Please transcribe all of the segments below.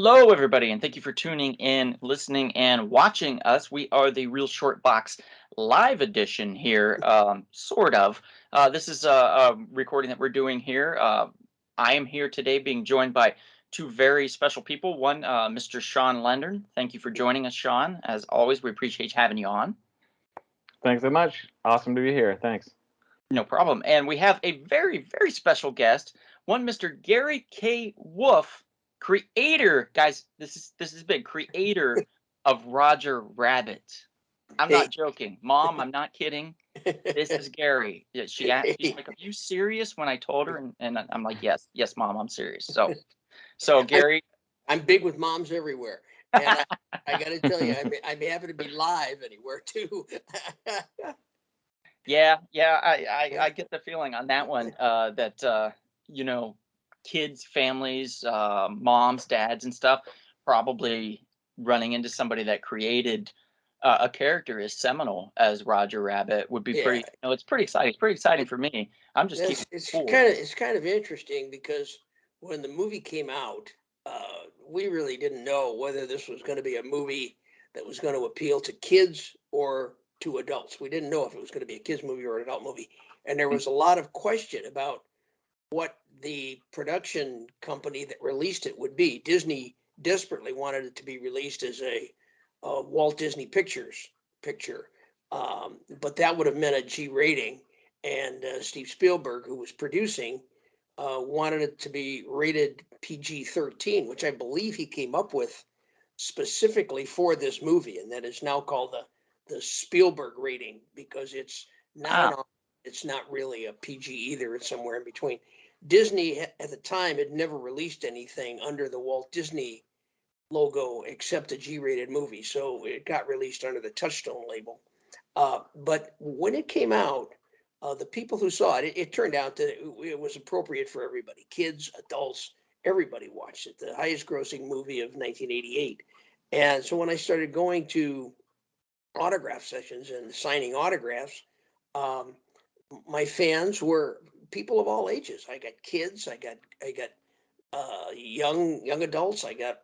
Hello, everybody, and thank you for tuning in, listening, and watching us. We are the Real Short Box live edition here, sort of. This is a recording that we're doing here. I am here today being joined by two very special people. One, Mr. Sean Leonard. Thank you for joining us, Sean. As always, we appreciate having you on. Thanks so much. Awesome to be here. Thanks. No problem. And we have a very, very special guest, one Mr. Gary K. Wolf, creator, guys, this is big, creator of Roger Rabbit. I'm not joking. Mom, I'm not kidding. This is Gary. Yeah, she's like, "Are you serious?" When I told her, and I'm like, "Yes, Mom, I'm serious." So Gary, I'm big with moms everywhere. And I got to tell you, I'm happy to be live anywhere too. Yeah, I get the feeling on that one that kids, families, moms, dads, and stuff probably running into somebody that created a character as seminal as Roger Rabbit would be pretty. It's pretty exciting. It's pretty exciting for me. I'm just keeping it's cool. kind of interesting because when the movie came out, we really didn't know whether this was going to be a movie that was going to appeal to kids or to adults. We didn't know if it was going to be a kids movie or an adult movie, and there was a lot of question about what the production company that released it would be. Disney desperately wanted it to be released as a Walt Disney Pictures picture, but that would have meant a G rating. And Steve Spielberg, who was producing, wanted it to be rated PG-13, which I believe he came up with specifically for this movie, and that is now called the Spielberg rating because it's not it's not really a PG either. It's somewhere in between. Disney at the time had never released anything under the Walt Disney logo except a G-rated movie, so it got released under the Touchstone label. But when it came out, the people who saw it, it turned out that it was appropriate for everybody, kids, adults, everybody watched it. The highest grossing movie of 1988. And so when I started going to autograph sessions and signing autographs, my fans were people of all ages. I got kids, I got young adults, I got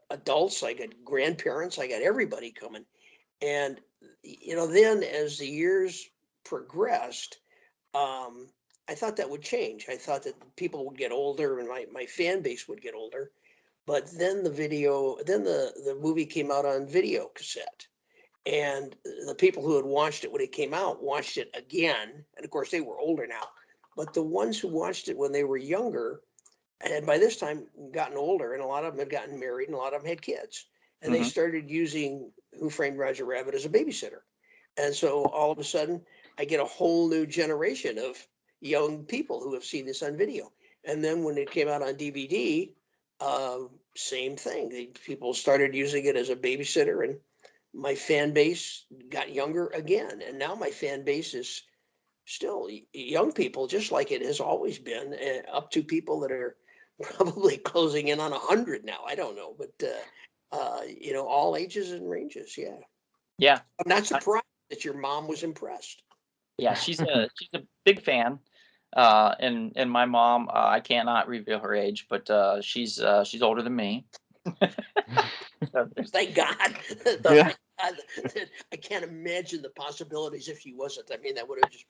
grandparents, I got everybody coming. And then as the years progressed, I thought that would change. I thought that people would get older and my fan base would get older. But then the movie came out on video cassette. And the people who had watched it when it came out watched it again. And of course, they were older now. But the ones who watched it when they were younger had by this time gotten older, and a lot of them had gotten married, and a lot of them had kids. And they started using Who Framed Roger Rabbit as a babysitter. And so all of a sudden, I get a whole new generation of young people who have seen this on video. And then when it came out on DVD, same thing. People started using it as a babysitter, and my fan base got younger again. And now my fan base is still young people, just like it has always been, up to people that are probably closing in on 100 now. I don't know, but all ages and ranges. Yeah. I'm not surprised that your mom was impressed. Yeah, she's a big fan. And my mom, I cannot reveal her age, but she's older than me. Thank God. Yeah. I can't imagine the possibilities if she wasn't. I mean, that would have just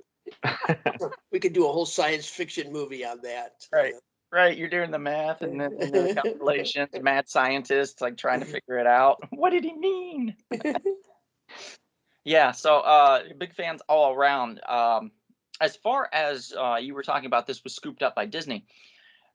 we could do a whole science fiction movie on that. Right. You're doing the math and the calculations, mad scientists like trying to figure it out. What did he mean? Yeah, so big fans all around. As far as you were talking about, this was scooped up by Disney.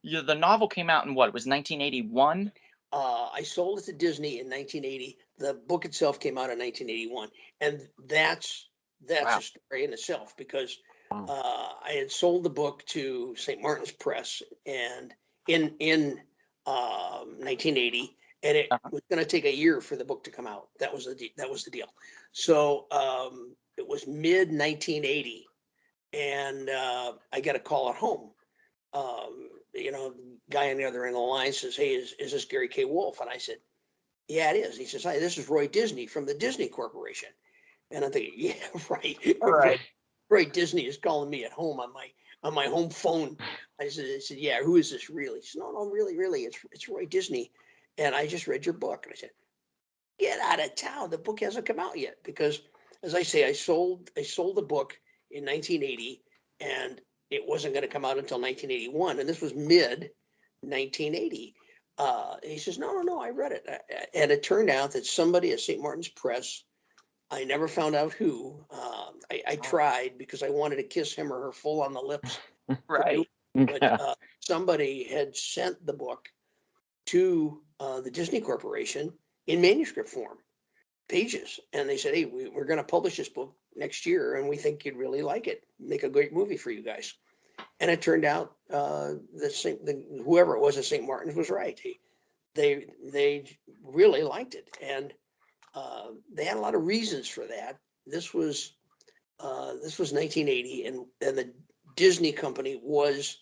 The novel came out in what? It was 1981. I sold it to Disney in 1980. The book itself came out in 1981, and that's Wow. a story in itself because I had sold the book to St. Martin's Press and in 1980, and it was going to take a year for the book to come out. That was the deal. So it was mid 1980, and I got a call at home. Guy on the other end of the line says, "Hey, is this Gary K. Wolf?" And I said, "Yeah, it is." He says, "Hi, this is Roy Disney from the Disney Corporation." And I'm thinking, "Yeah, right. Right. Roy Disney is calling me at home on my home phone." I said, "Yeah, who is this really?" He said, "No, really, it's Roy Disney." and I just read your book. And I said, get out of town. The book hasn't come out yet. Because, as I say, I sold the book in 1980, and it wasn't going to come out until 1981. And this was mid 1980. And he says, no, I read it. And it turned out that somebody at St. Martin's Press, I never found out who. I tried because I wanted to kiss him or her full on the lips. Right. But Yeah. somebody had sent the book to the Disney Corporation in manuscript form, pages. And they said, hey, we're going to publish this book next year, and we think you'd really like it. Make a great movie for you guys. And it turned out whoever it was at St. Martin's was right. They really liked it. And they had a lot of reasons for that. This was 1980, and the Disney company was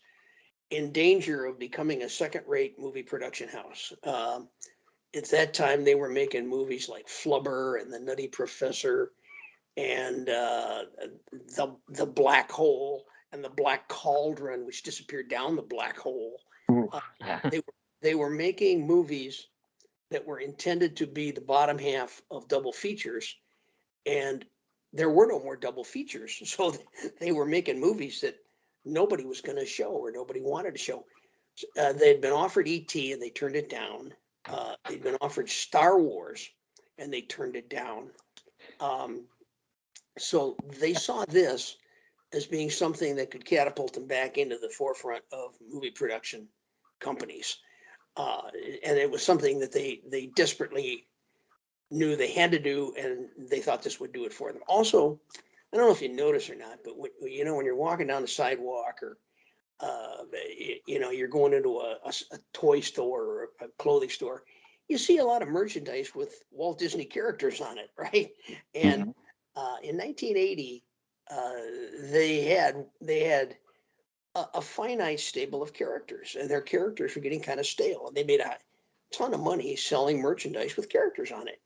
in danger of becoming a second-rate movie production house. At that time, they were making movies like Flubber and The Nutty Professor and the Black Hole and the Black Cauldron, which disappeared down the black hole. Yeah. They were making movies that were intended to be the bottom half of double features, and there were no more double features. So they were making movies that nobody was going to show or nobody wanted to show. They'd been offered E.T. and they turned it down. They'd been offered Star Wars and they turned it down. So they saw this as being something that could catapult them back into the forefront of movie production companies. And it was something that they desperately knew they had to do, and they thought this would do it for them. Also, I don't know if you notice or not, but when you're walking down the sidewalk, or you're going into a toy store or a clothing store, you see a lot of merchandise with Walt Disney characters on it, right? And in 1980, they had a finite stable of characters, and their characters were getting kind of stale, and they made a ton of money selling merchandise with characters on it.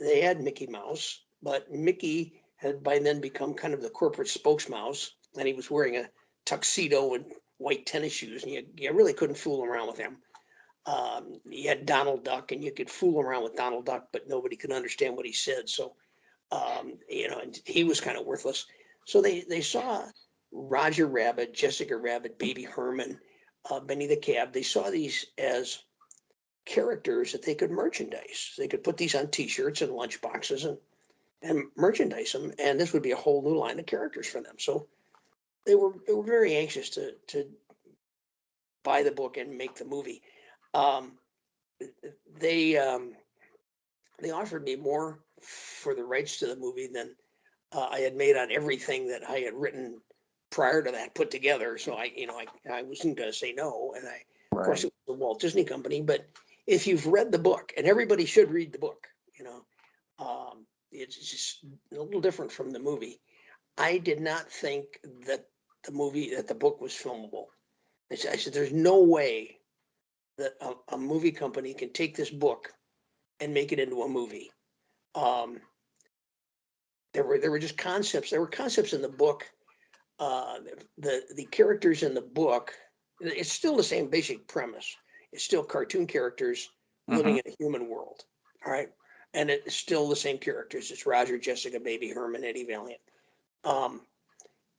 They had Mickey Mouse, but Mickey had by then become kind of the corporate spokesmouse, and he was wearing a tuxedo and white tennis shoes, and you really couldn't fool around with him. You had Donald Duck, and you could fool around with Donald Duck, but nobody could understand what he said. So, and he was kind of worthless. So they saw Roger Rabbit, Jessica Rabbit, Baby Herman, Benny the Cab. They saw these as characters that they could merchandise. They could put these on T-shirts and lunch boxes and merchandise them, and this would be a whole new line of characters for them. So they were very anxious to buy the book and make the movie. Um, they offered me more for the rights to the movie than I had made on everything that I had written prior to that put together. So I wasn't going to say no. And of course, it was the Walt Disney Company. But if you've read the book, and everybody should read the book, it's just a little different from the movie. I did not think that the book was filmable. I said, there's no way that a movie company can take this book and make it into a movie. There were just concepts. There were concepts in the book. The characters in the book, it's still the same basic premise. It's still cartoon characters living in a human world. All right. And it's still the same characters. It's Roger, Jessica, Baby Herman, Eddie Valiant.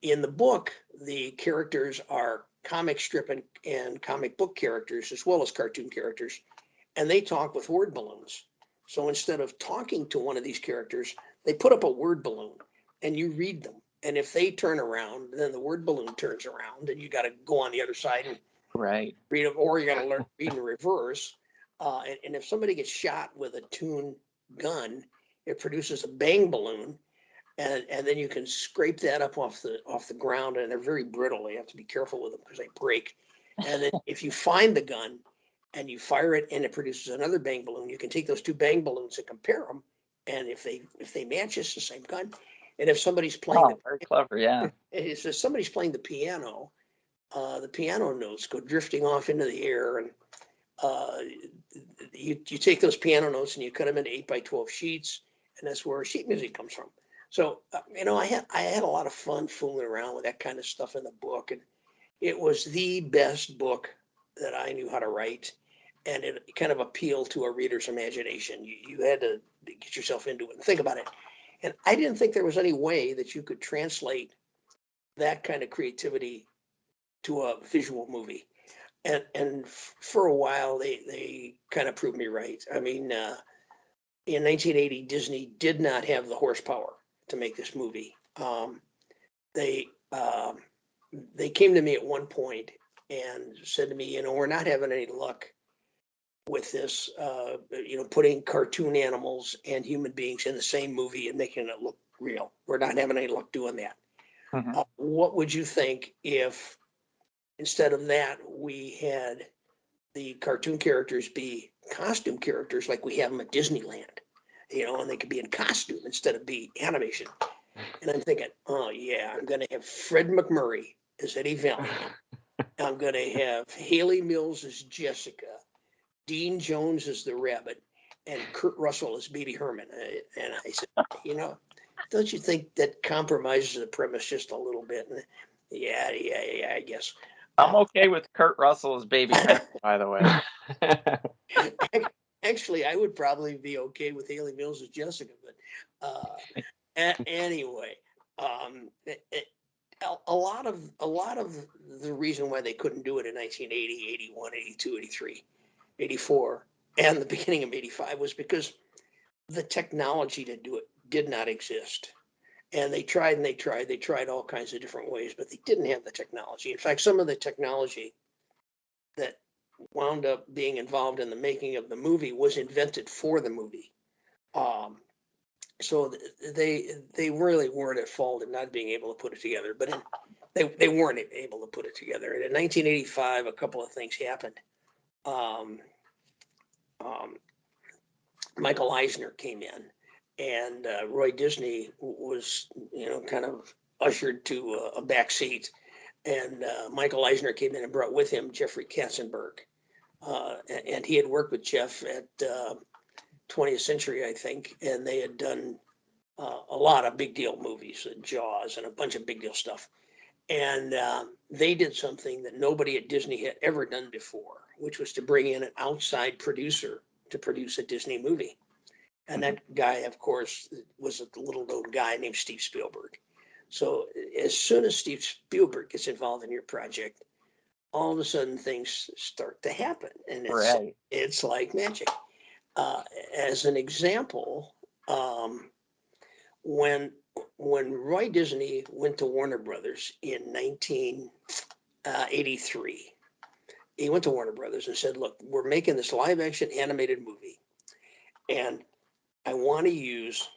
In the book, the characters are comic strip and comic book characters, as well as cartoon characters, and they talk with word balloons. So instead of talking to one of these characters, they put up a word balloon and you read them. And if they turn around, then the word balloon turns around, and you got to go on the other side and Right. read them, or you got to learn read in reverse. And if somebody gets shot with a Toon gun, it produces a bang balloon, and then you can scrape that up off the ground, and they're very brittle. You have to be careful with them because they break. And then if you find the gun and you fire it and it produces another bang balloon, you can take those two bang balloons and compare them. And if they match, it's the same gun. And if somebody's playing Very clever. Yeah. if somebody's playing the piano notes go drifting off into the air, and you take those piano notes and you cut them into 8x12 sheets, and that's where sheet music comes from. So I had a lot of fun fooling around with that kind of stuff in the book, and it was the best book that I knew how to write. and it kind of appealed to a reader's imagination. You had to get yourself into it and think about it. And I didn't think there was any way that you could translate that kind of creativity to a visual movie. And for a while, they kind of proved me right. I mean, in 1980, Disney did not have the horsepower to make this movie. They came to me at one point and said to me, you know, we're not having any luck with this, you know, putting cartoon animals and human beings in the same movie and making it look real. We're not having any luck doing that. Mhm. What would you think if instead of that, we had the cartoon characters be costume characters like we have them at Disneyland, you know, and they could be in costume instead of be animation. And I'm thinking, oh yeah, I'm going to have Fred McMurray as Eddie Valiant. I'm going to have Haley Mills as Jessica, Dean Jones as the rabbit, and Kurt Russell as Baby Herman. And I said, you know, don't you think that compromises the premise just a little bit? And yeah, I guess. I'm okay with Kurt Russell as Baby Herman, by the way. Actually, I would probably be okay with Haley Mills as Jessica, but anyway, a lot of the reason why they couldn't do it in 1980, 81, 82, 83, 84, and the beginning of 85 was because the technology to do it did not exist. And they tried and they tried all kinds of different ways, but they didn't have the technology. In fact, some of the technology that wound up being involved in the making of the movie was invented for the movie. So they really weren't at fault in not being able to put it together, but they weren't able to put it together. And in 1985, a couple of things happened. Um, um, Michael Eisner came in, and Roy Disney was, you know, kind of ushered to a back seat. And Michael Eisner came in and brought with him Jeffrey Katzenberg. And he had worked with Jeff at 20th Century, I think, and they had done a lot of big deal movies, Jaws and a bunch of big deal stuff. And they did something that nobody at Disney had ever done before, which was to bring in an outside producer to produce a Disney movie. And that guy, of course, was a little known guy named Steve Spielberg. So as soon as Steve Spielberg gets involved in your project, all of a sudden things start to happen, and Right. it's like magic. As an example, when Roy Disney went to Warner Brothers in 1983, he went to Warner Brothers and said, "Look, we're making this live action animated movie, and I want to use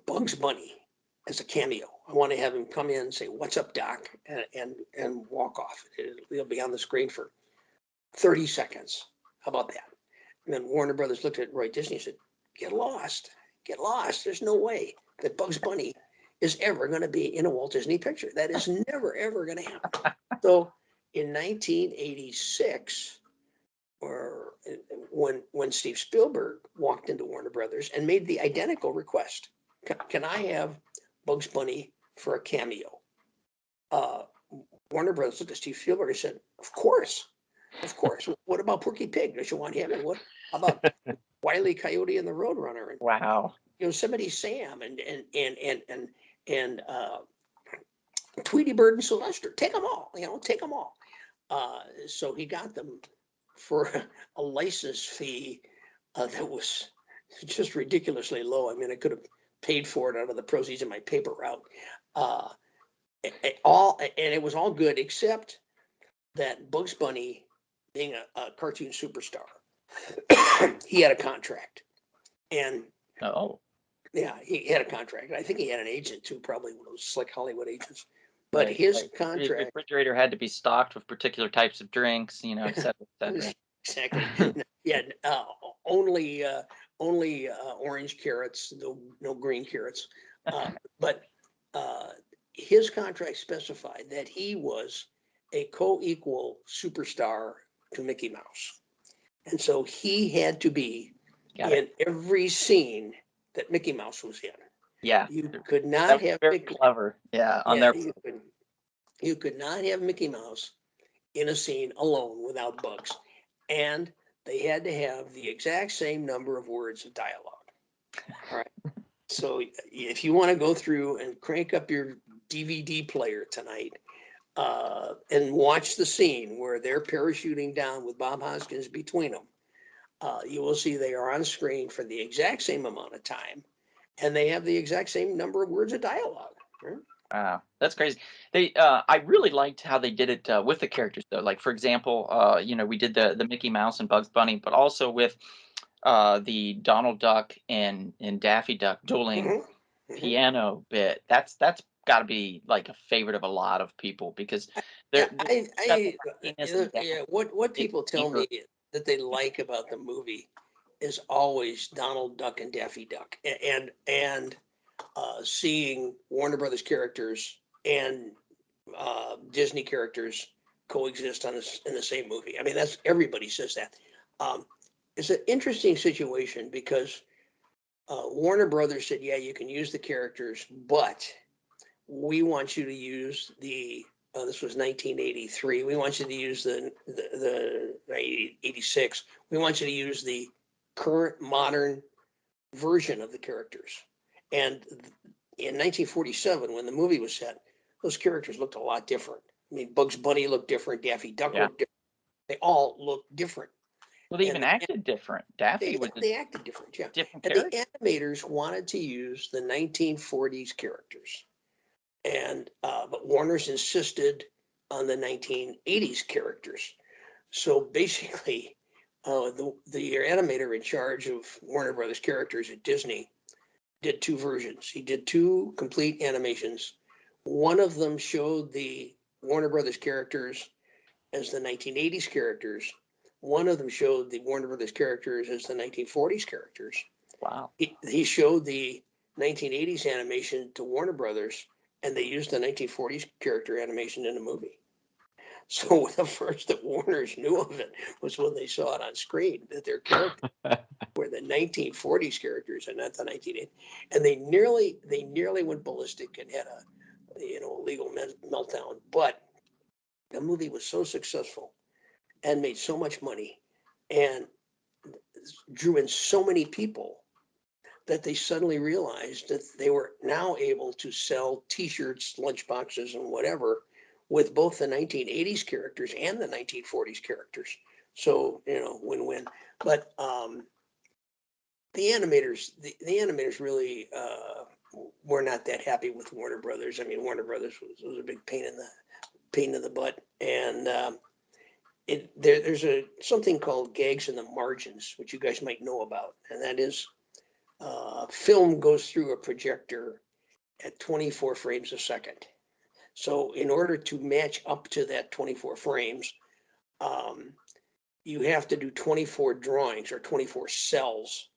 Bugs Bunny as a cameo. I want to have him come in and say, 'What's up, Doc?' and walk off. He'll be on the screen for 30 seconds. How about that?" And then Warner Brothers looked at Roy Disney and said, "Get lost. Get lost. There's no way that Bugs Bunny is ever going to be in a Walt Disney picture. That is never, ever going to happen." So in 1986, or when Steve Spielberg walked into Warner Brothers and made the identical request, can I have Bugs Bunny for a cameo? Warner Brothers looked at Steve Spielberg and said, "Of course. Of course. What about Porky Pig? Don't you want him? And what about Wile E. Coyote and the Roadrunner, and Wow. Yosemite Sam, and Tweety Bird and Sylvester? Take them all. Take them all." So he got them for a license fee that was just ridiculously low. I mean, I could have paid for it out of the proceeds of my paper route. Uh, and it was all good except that Bugs Bunny, being a cartoon superstar, he had a contract, and Oh. yeah, he had a contract. I think he had an agent too, probably one of those slick Hollywood agents. But Like, his his contract, refrigerator had to be stocked with particular types of drinks, you know, et cetera, et cetera. exactly, yeah, only orange carrots, no green carrots. But his contract specified that he was a co-equal superstar to Mickey Mouse. And so he had to be Got in it. every scene that Mickey Mouse was in. Yeah. You could That not was have very Mickey, clever. Yeah. On yeah, their you could not have Mickey Mouse in a scene alone without Bugs. and they had to have the exact same number of words of dialogue. All right. So if you want to go through and crank up your DVD player tonight and watch the scene where they're parachuting down with Bob Hoskins between them, you will see they are on screen for the exact same amount of time, and they have the exact same number of words of dialogue. Right? Wow, that's crazy. I really liked how they did it with the characters, though. Like, for example, we did the Mickey Mouse and Bugs Bunny, but also with the Donald Duck and Daffy Duck dueling Mm-hmm. Mm-hmm. piano bit. That's got to be like a favorite of a lot of people because Yeah, they're got the happiness and yeah. Daffy What big people tell anger. me that they like about the movie is always Donald Duck and Daffy Duck, and seeing Warner Brothers characters and Disney characters coexist in the same movie. I mean, that's everybody says that. Um, it's an interesting situation because Warner Brothers said, "Yeah, you can use the characters, but we want you to use the." This was 1983. We want you to use the 86. We want you to use the current modern version of the characters. And in 1947, when the movie was set, those characters looked a lot different. I mean, Bugs Bunny looked different, Daffy Duck Yeah. looked different. They all looked different. Well, they And even acted different. Daffy was a they acted different, yeah. different And the character. animators wanted to use the 1940s characters. And but Warner's insisted on the 1980s characters. So basically, the animator in charge of Warner Brothers characters at Disney did two versions. He did two complete animations. One of them showed the Warner Brothers characters as the 1980s characters. One of them showed the Warner Brothers characters as the 1940s characters. Wow. He showed the 1980s animation to Warner Brothers, and they used the 1940s character animation in the movie. So the first that Warner's knew of it was when they saw it on screen, that their characters were the 1940s characters and not the 1980s. And they nearly went ballistic and had a legal meltdown. But the movie was so successful and made so much money and drew in so many people that they suddenly realized that they were now able to sell T-shirts, lunchboxes, and whatever with both the 1980s characters and the 1940s characters. So win-win. But the animators really were not that happy with Warner Brothers. I mean, Warner Brothers was a big pain in the butt, and there's something called gags in the margins, which you guys might know about, and that is film goes through a projector at 24 frames a second. So in order to match up to that 24 frames, um, you have to do 24 drawings or 24 cells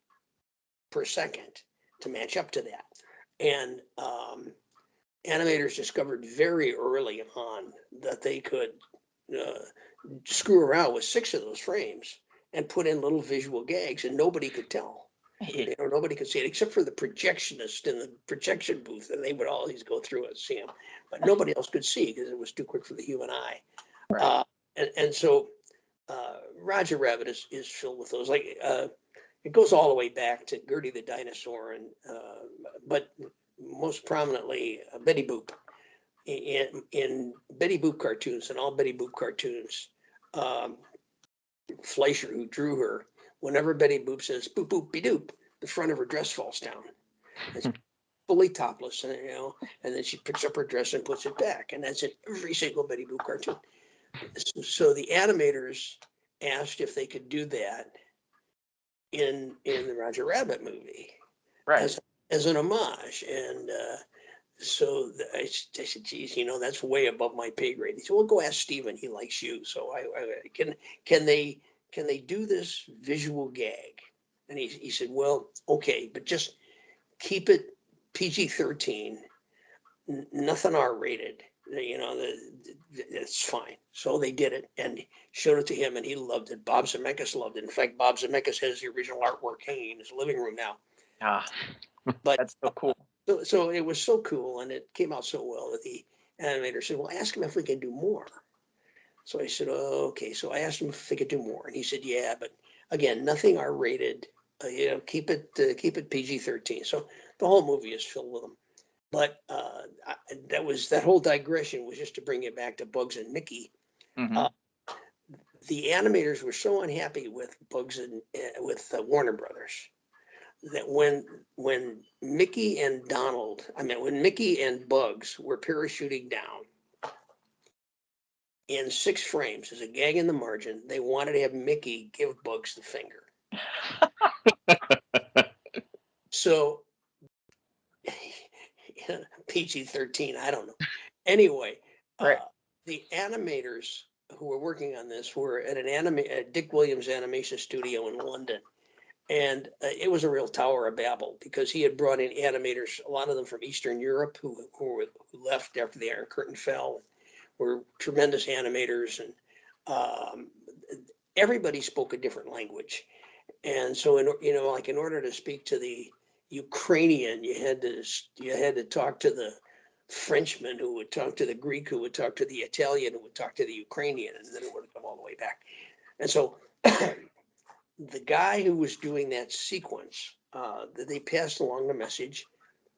per second to match up to that. And animators discovered very early on that they could uh, screw around with 6 of those frames and put in little visual gags, and nobody could tell. Nobody could see it except for the projectionist in the projection booth, and they would always go through it and see them, but nobody else could see because it was too quick for the human eye. Right. And so Roger Rabbit is filled with those. Like it goes all the way back to Gertie the dinosaur, and but most prominently Betty Boop. In Betty Boop cartoons and all Betty Boop cartoons, um, Fleischer, who drew her, whenever Betty Boop says boop boop be doop, the front of her dress falls down. It's fully topless, and then she picks up her dress and puts it back, and that's in every single Betty Boop cartoon. So the animators asked if they could do that in the Roger Rabbit movie Right. as an homage, and so I said, geez, that's way above my pay grade. He said, well, go ask Steven. He likes you. So can they do this visual gag? And he said, well, okay, but just keep it PG-13, nothing R-rated. It's fine. So they did it and showed it to him, and he loved it. Bob Zemeckis loved it. In fact, Bob Zemeckis has the original artwork hanging in his living room now. Ah, But that's so cool. So it was so cool, and it came out so well that the animator said, well, ask him if we can do more. So I said, oh, okay. So I asked him if they could do more, and he said, yeah, but again, nothing R-rated. Keep it PG-13. So the whole movie is filled with them. But that whole digression was just to bring it back to Bugs and Mickey. Mm-hmm. The animators were so unhappy with Bugs and with Warner Brothers that when Mickey and when Mickey and Bugs were parachuting down in 6 frames as a gag in the margin, they wanted to have Mickey give Bugs the finger. So PG-13, I don't know. Anyway, Right. the animators who were working on this were at at Dick Williams animation studio in London. And it was a real Tower of Babel because he had brought in animators, a lot of them from Eastern Europe who left after the Iron Curtain fell, were tremendous animators, and everybody spoke a different language. And so, in order to speak to the Ukrainian, you had to talk to the Frenchman, who would talk to the Greek, who would talk to the Italian, who would talk to the Ukrainian, and then it would come all the way back. And so the guy who was doing that sequence, they passed along the message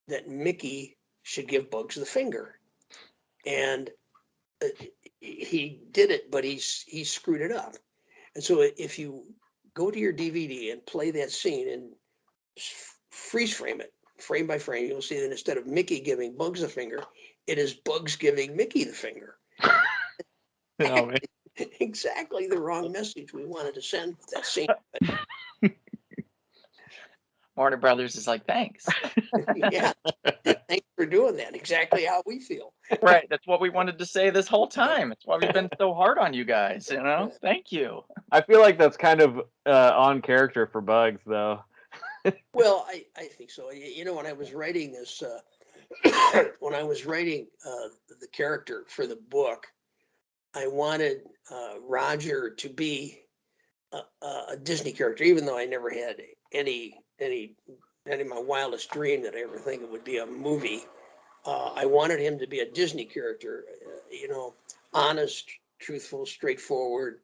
that Mickey should give Bugs the finger. And he did it, but he screwed it up. And so if you go to your DVD and play that scene and freeze frame it, frame by frame, you'll see that instead of Mickey giving Bugs the finger, it is Bugs giving Mickey the finger. Oh, man. Exactly the wrong message we wanted to send with that scene. Warner Brothers is like, thanks. Yeah, thanks for doing that. Exactly how we feel. Right. That's what we wanted to say this whole time. It's why we've been so hard on you guys, you know? Thank you. I feel like that's kind of on character for Bugs, though. Well, I think so. When I was writing this, when I was writing the character for the book, I wanted Roger to be a Disney character, even though I never had any of my wildest dream that I ever think it would be a movie. I wanted him to be a Disney character, honest, truthful, straightforward,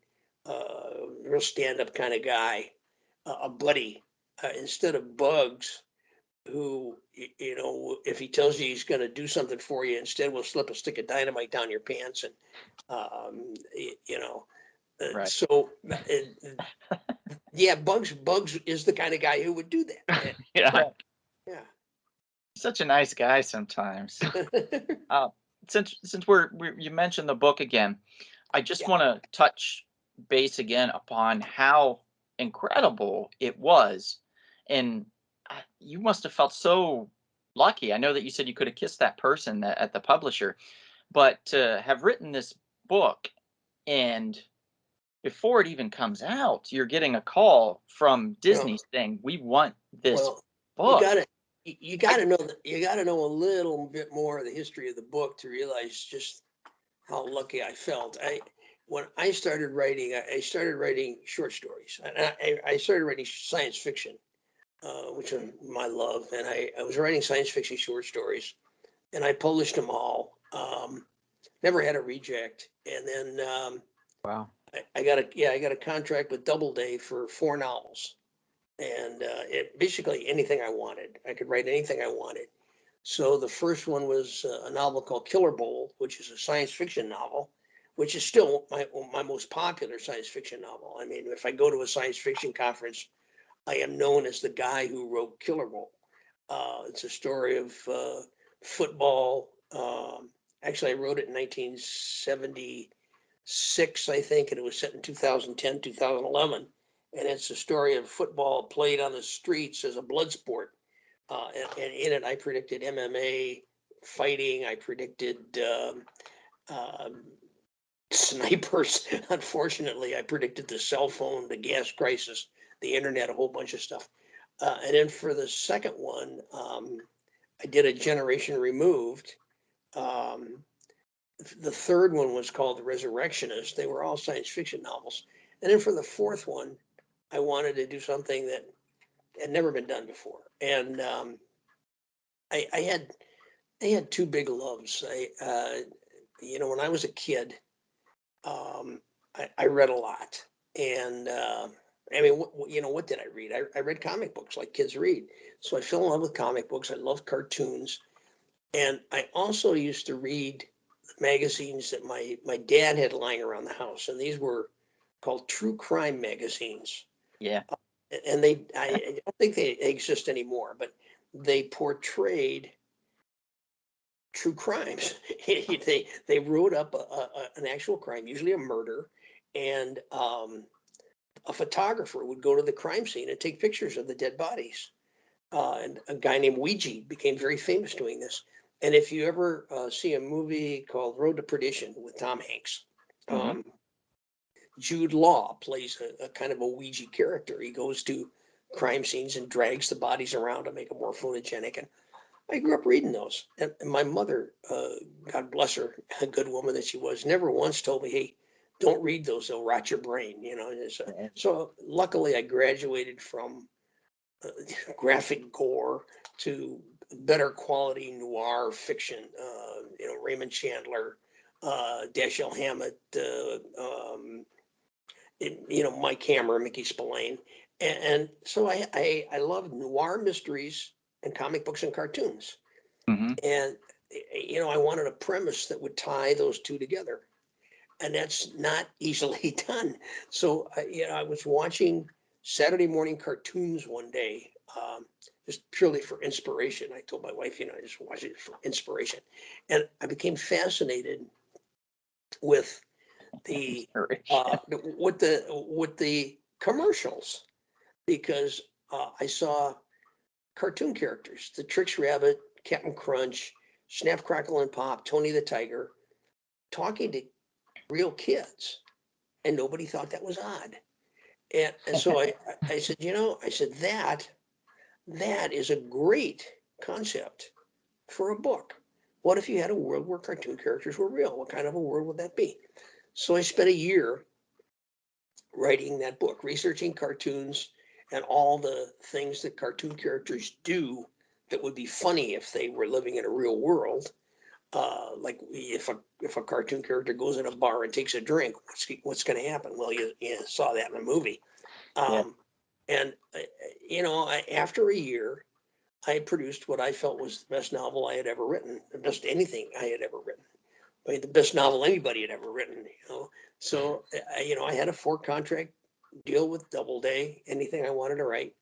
real stand-up kind of guy, a buddy, instead of Bugs, who, if he tells you he's going to do something for you, instead will slip a stick of dynamite down your pants. And, Right. so, yeah, Bugs is the kind of guy who would do that. Yeah. Yeah. Such a nice guy sometimes. Since you mentioned the book again, I just Yeah. want to touch base again upon how incredible it was, and you must have felt so lucky. I know that you said you could have kissed that person at the publisher, but to have written this book and before it even comes out, you're getting a call from Well, Disney saying, "We want this well, you book." gotta you gotta know that you gotta know a little bit more of the history of the book to realize just how lucky I felt. When I started writing, I started writing short stories. I started writing science fiction, which is my love. And I was writing science fiction short stories, and I published them all. Never had a reject. And then Wow. I got a contract with Doubleday for 4 novels, and basically anything I wanted. I could write anything I wanted. So the first one was a novel called Killer Bowl, which is a science fiction novel, which is still my most popular science fiction novel. I mean, if I go to a science fiction conference, I am known as the guy who wrote Killer Bowl. It's a story of football. Actually, I wrote it in 1976, I think, and it was set in 2010, 2011. And it's a story of football played on the streets as a blood sport. And in it, I predicted MMA fighting. I predicted snipers. Unfortunately, I predicted the cell phone, the gas crisis, the internet, a whole bunch of stuff. And then for the second one, I did A Generation Removed. The third one was called The Resurrectionist. They were all science fiction novels. And then for the fourth one, I wanted to do something that had never been done before. And I had two big loves. When I was a kid, I read a lot. And I mean, what did I read? I read comic books like kids read. So I fell in love with comic books. I love cartoons. And I also used to read magazines that my dad had lying around the house. And these were called true crime magazines. Yeah. And I don't think they exist anymore, but they portrayed true crimes. They wrote up an actual crime, usually a murder, and a photographer would go to the crime scene and take pictures of the dead bodies. And a guy named Ouija became very famous doing this. And if you ever see a movie called Road to Perdition with Tom Hanks, Mhm. Jude Law plays a kind of a Ouija character. He goes to crime scenes and drags the bodies around to make them more photogenic. And I grew up reading those. And my mother, God bless her, a good woman that she was, never once told me, hey, don't read those, they'll rot your brain, you know. Yeah. So luckily I graduated from uh, graphic gore to better quality noir fiction, Raymond Chandler, Dashiell Hammett, Mike Hammer, Mickey Spillane. And so I love noir mysteries and comic books and cartoons. Mhm. And, I wanted a premise that would tie those two together. And that's not easily done. So, I was watching Saturday morning cartoons one day, just purely for inspiration. I told my wife, I just watch it for inspiration. And I became fascinated with the Inspiration. with the commercials because I saw cartoon characters, the Trix Rabbit, Captain Crunch, Snap Crackle and Pop, Tony the Tiger, talking to real kids, and nobody thought that was odd. And so I said, I said that is a great concept for a book. What if you had a world where cartoon characters were real? What kind of a world would that be? So I spent a year writing that book, researching cartoons and all the things that cartoon characters do that would be funny if they were living in a real world. Like if a cartoon character goes in a bar and takes a drink, what's going to happen? Well, you saw that in the movie. Yeah. Um, and after a year, I produced what I felt was the best novel I had ever written, the best anything I had ever written. I mean, the best novel anybody had ever written. So I had a 4 contract deal with Doubleday. Anything I wanted to write,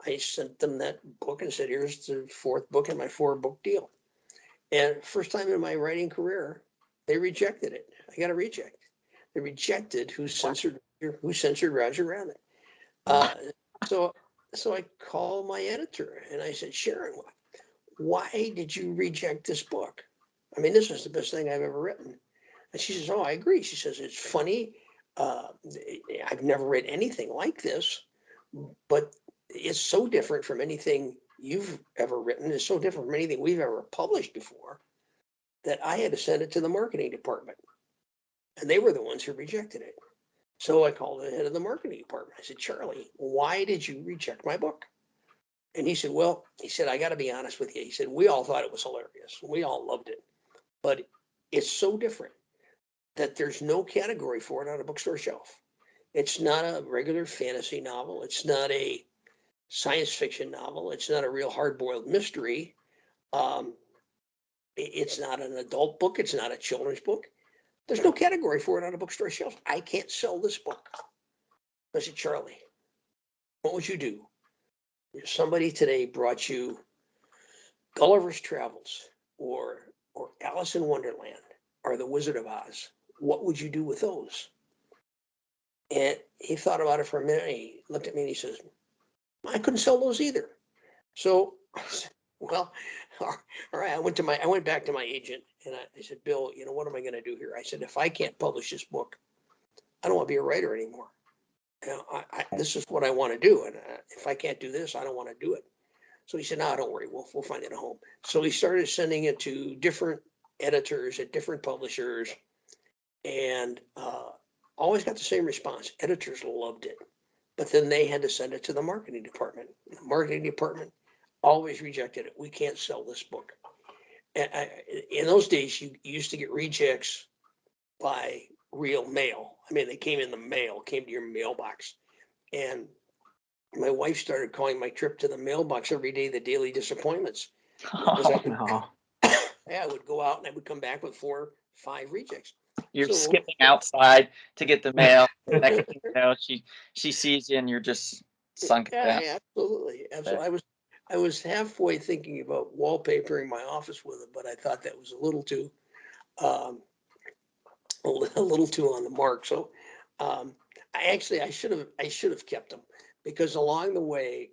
I sent them that book and said, "Here's the 4th book in my 4-book deal." And first time in my writing career, they rejected it. I got a reject. They rejected who censored Roger Rabbit. Wow. Uh, so so I called my editor and I said, "Sharon, why did you reject this book? I mean, this is the best thing I've ever written." And she says, "Oh, I agree." She says, "It's funny. Uh, I've never read anything like this, but it's so different from anything you've ever written. It's so different from anything we've ever published before that I had to send it to the marketing department. And they were the ones who rejected it." So I called the head of the marketing department. I said, "Charlie, why did you reject my book?" And he said, "Well," he said, "I got to be honest with you." He said, "We all thought it was hilarious. We all loved it. But it's so different that there's no category for it on a bookstore shelf. It's not a regular fantasy novel. It's not a science fiction novel. It's not a real hard boiled mystery. Um, it's not an adult book. It's not a children's book. There's no category for it on a bookstore shelf. I can't sell this book." I said, "Charlie, what would you do if somebody today brought you Gulliver's Travels or Alice in Wonderland or The Wizard of Oz? What would you do with those?" And he thought about it for a minute. He looked at me and he says, "I couldn't sell those either." So I said, "Well, all right." I went back to my agent and I said, "Bill, what am I going to do here?" I said, "If I can't publish this book, I don't want to be a writer anymore. This is what I want to do. And if I can't do this, I don't want to do it." So he said, "No, don't worry. We'll find it a home." So he started sending it to different editors at different publishers and always got the same response. Editors loved it. But then they had to send it to the marketing department. The marketing department always rejected it. "We can't sell this book." And in those days, you used to get rejects by real mail. I mean, they came in the mail, came to your mailbox. And my wife started calling my trip to the mailbox every day the daily disappointments. Because Oh, No. I would go out and I would come back with 4, 5 rejects. you're So skipping outside to get the mail. Next thing you know, she sees you and you're just sunk in yeah, death. yeah, absolutely, absolutely. I was halfway thinking about wallpapering my office with it, but I thought that was a little too um, a little too on the mark. So um, I should have kept them, because along the way,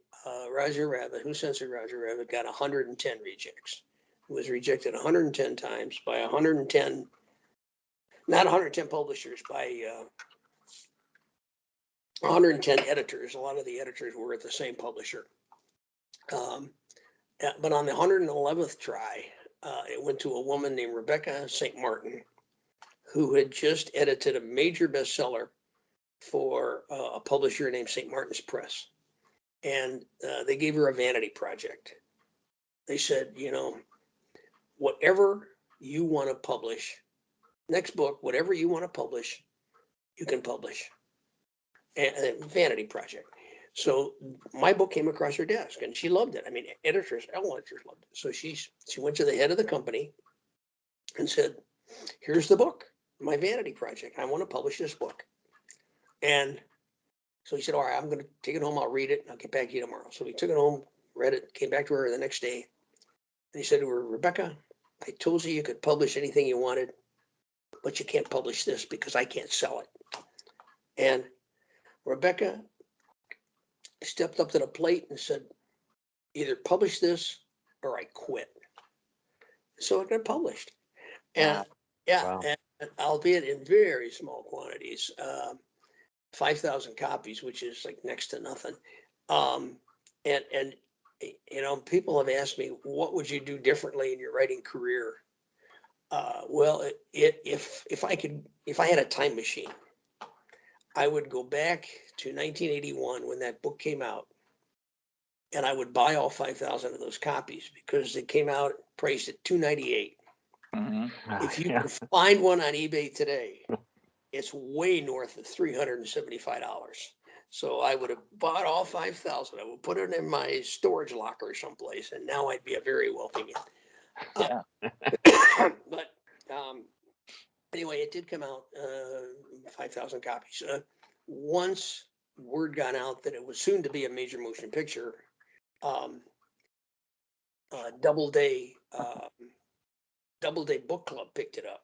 Roger Rabbit, Who Censored Roger Rabbit, got 110 rejects. It was rejected 110 times by 110, not 110 publishers, by 110 editors. A lot of the editors were at the same publisher. Um, but on the 111th try, it went to a woman named Rebecca St. Martin, who had just edited a major bestseller for a publisher named St. Martin's Press. And they gave her a vanity project. They said, whatever you want to publish, next book, whatever you want to publish, you can publish. And vanity project. So my book came across her desk and she loved it. I mean, all editors loved it. So she went to the head of the company and said, here's the book, my vanity project. I want to publish this book. And so he said, all right, I'm going to take it home. I'll read it and I'll get back to you tomorrow. So we took it home, read it, came back to her the next day. And he said to her, Rebecca, I told you could publish anything you wanted, but you can't publish this because I can't sell it. And Rebecca stepped up to the plate and said, either publish this or I quit. So it got published. And Wow. yeah, Wow. and albeit in very small quantities, 5,000 copies, which is like next to nothing. Um, and people have asked me, what would you do differently in your writing career? Well, if I had a time machine, I would go back to 1981 when that book came out, and I would buy all 5,000 of those copies because they came out priced at $298. Hmm. If you Yeah. can find one on eBay today, it's way north of $375. So I would have bought all 5,000. I would put it in my storage locker someplace, and now I'd be a very wealthy man. Yeah. But anyway, it did come out, 5,000 copies. Once word got out that it was soon to be a major motion picture, um, Doubleday Book Club picked it up.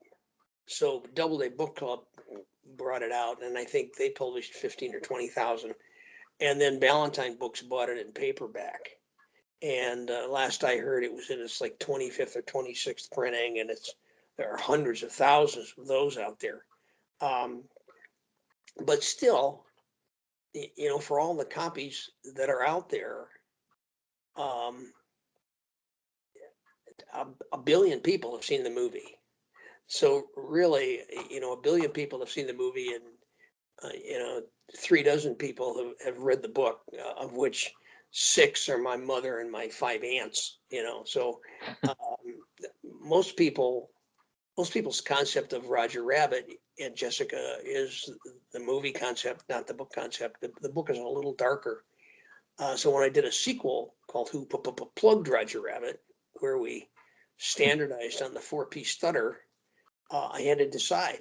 So Doubleday Book Club brought it out, and I think they published 15 or 20,000. And then Ballantine Books bought it in paperback. And last I heard, it was in its like 25th or 26th printing, and there are hundreds of thousands of those out there. But still, for all the copies that are out there, um, a billion people have seen the movie. So really, a billion people have seen the movie, and 3 dozen people have read the book, of which 6 are my mother and my 5 aunts. So most people's concept of Roger Rabbit and Jessica is the movie concept, not the book concept. The book is a little darker. So when I did a sequel called Who Plugged Roger Rabbit, where we standardized on the 4-piece stutter, I had to decide,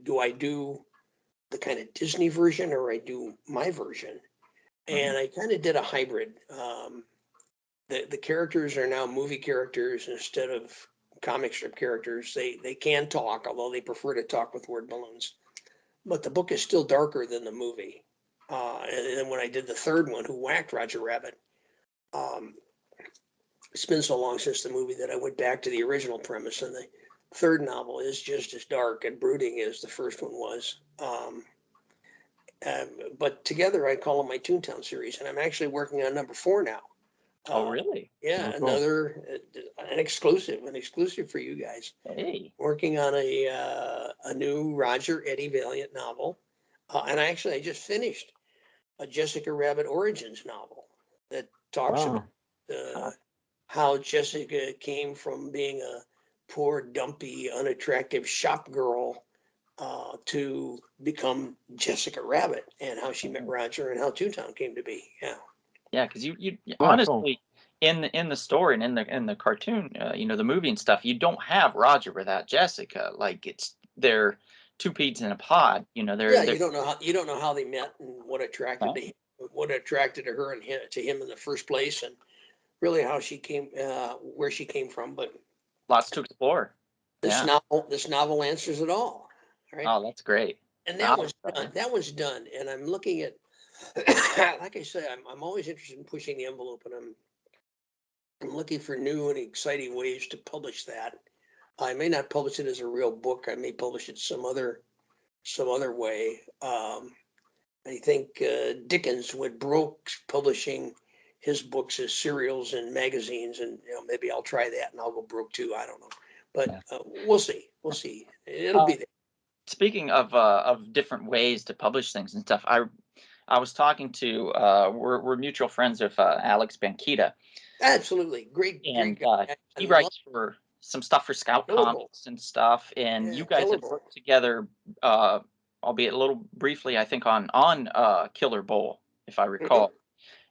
do I do the kind of Disney version or I do my version? And I kind of did a hybrid. The characters are now movie characters instead of comic strip characters. They can talk, although they prefer to talk with word balloons. But the book is still darker than the movie. And then when I did the third one, Who Whacked Roger Rabbit, it's been so long since the movie that I went back to the original premise, and the third novel is just as dark and brooding as the first one was. But together I call them my Toontown series, and I'm actually working on number 4 now. Oh, really? Yeah, Oh, cool. an exclusive for you guys. Hey. Working on a new Roger Eddie Valiant novel, and I just finished a Jessica Rabbit Origins novel that talks about Wow. how Jessica came from being a poor, dumpy, unattractive shop girl to become Jessica Rabbit, and how she met Roger, and how Toontown came to be. Yeah. Yeah, because you cool. honestly, in the story and in the cartoon, the movie and stuff, you don't have Roger without Jessica. Like they're two peas in a pod. Yeah, They're you don't know how they met and what attracted to him, what attracted to her and to him in the first place, and really how she came, where she came from. But lots to explore. this Yeah. novel answers it all. Right. Oh, that's great. And Ah, that was done. man. That one's done. And I'm looking at, like I said, I'm always interested in pushing the envelope, and I'm looking for new and exciting ways to publish that. I may not publish it as a real book. I may publish it some other way. I think Dickens would broke publishing his books as serials and magazines, and maybe I'll try that, and I'll go broke too. I don't know, but Yeah. we'll see. We'll see. It'll be there. Speaking of different ways to publish things and stuff, I was talking to we're mutual friends with Alex Banquita, Absolutely, great and guy. I he love writes for some stuff for Scout Killer Bowl. Comics and stuff. And Yeah, you guys Killer had Bowl. worked together, albeit a little briefly, I think on Killer Bowl, if I recall.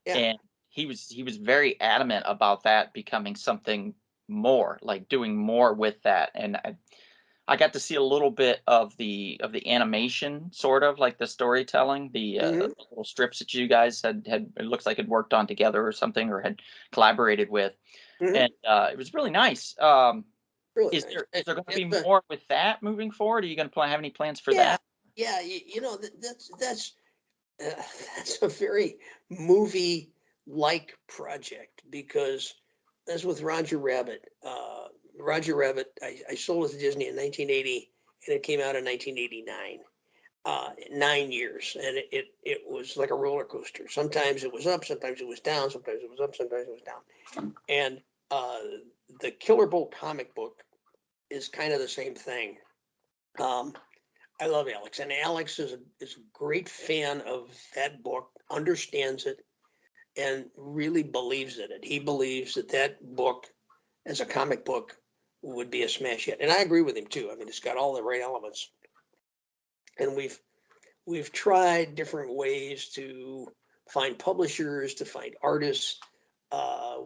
Yeah. And he was very adamant about that becoming something more, like doing more with that. And I got to see a little bit of the animation, sort of like the storytelling, the little strips that you guys had it looks like had worked on together or something, or had collaborated with, and it was really nice. Really Is nice. there going to be It's a, more with that moving forward? Are you going to have any plans for yeah, that? yeah. That's that's a very movie-like project, because as with Roger Rabbit. Roger Rabbit, I sold it to Disney in 1980, and it came out in 1989. 9 years, and it was like a roller coaster. Sometimes it was up, sometimes it was down, sometimes it was up, sometimes it was down. And the Killer Bowl comic book is kind of the same thing. Um, I love Alex, and Alex is a great fan of that book, understands it, and really believes in it. He believes that book, as a comic book, would be a smash hit, and I agree with him too. I mean, it's got all the right elements, and we've tried different ways to find publishers, to find artists.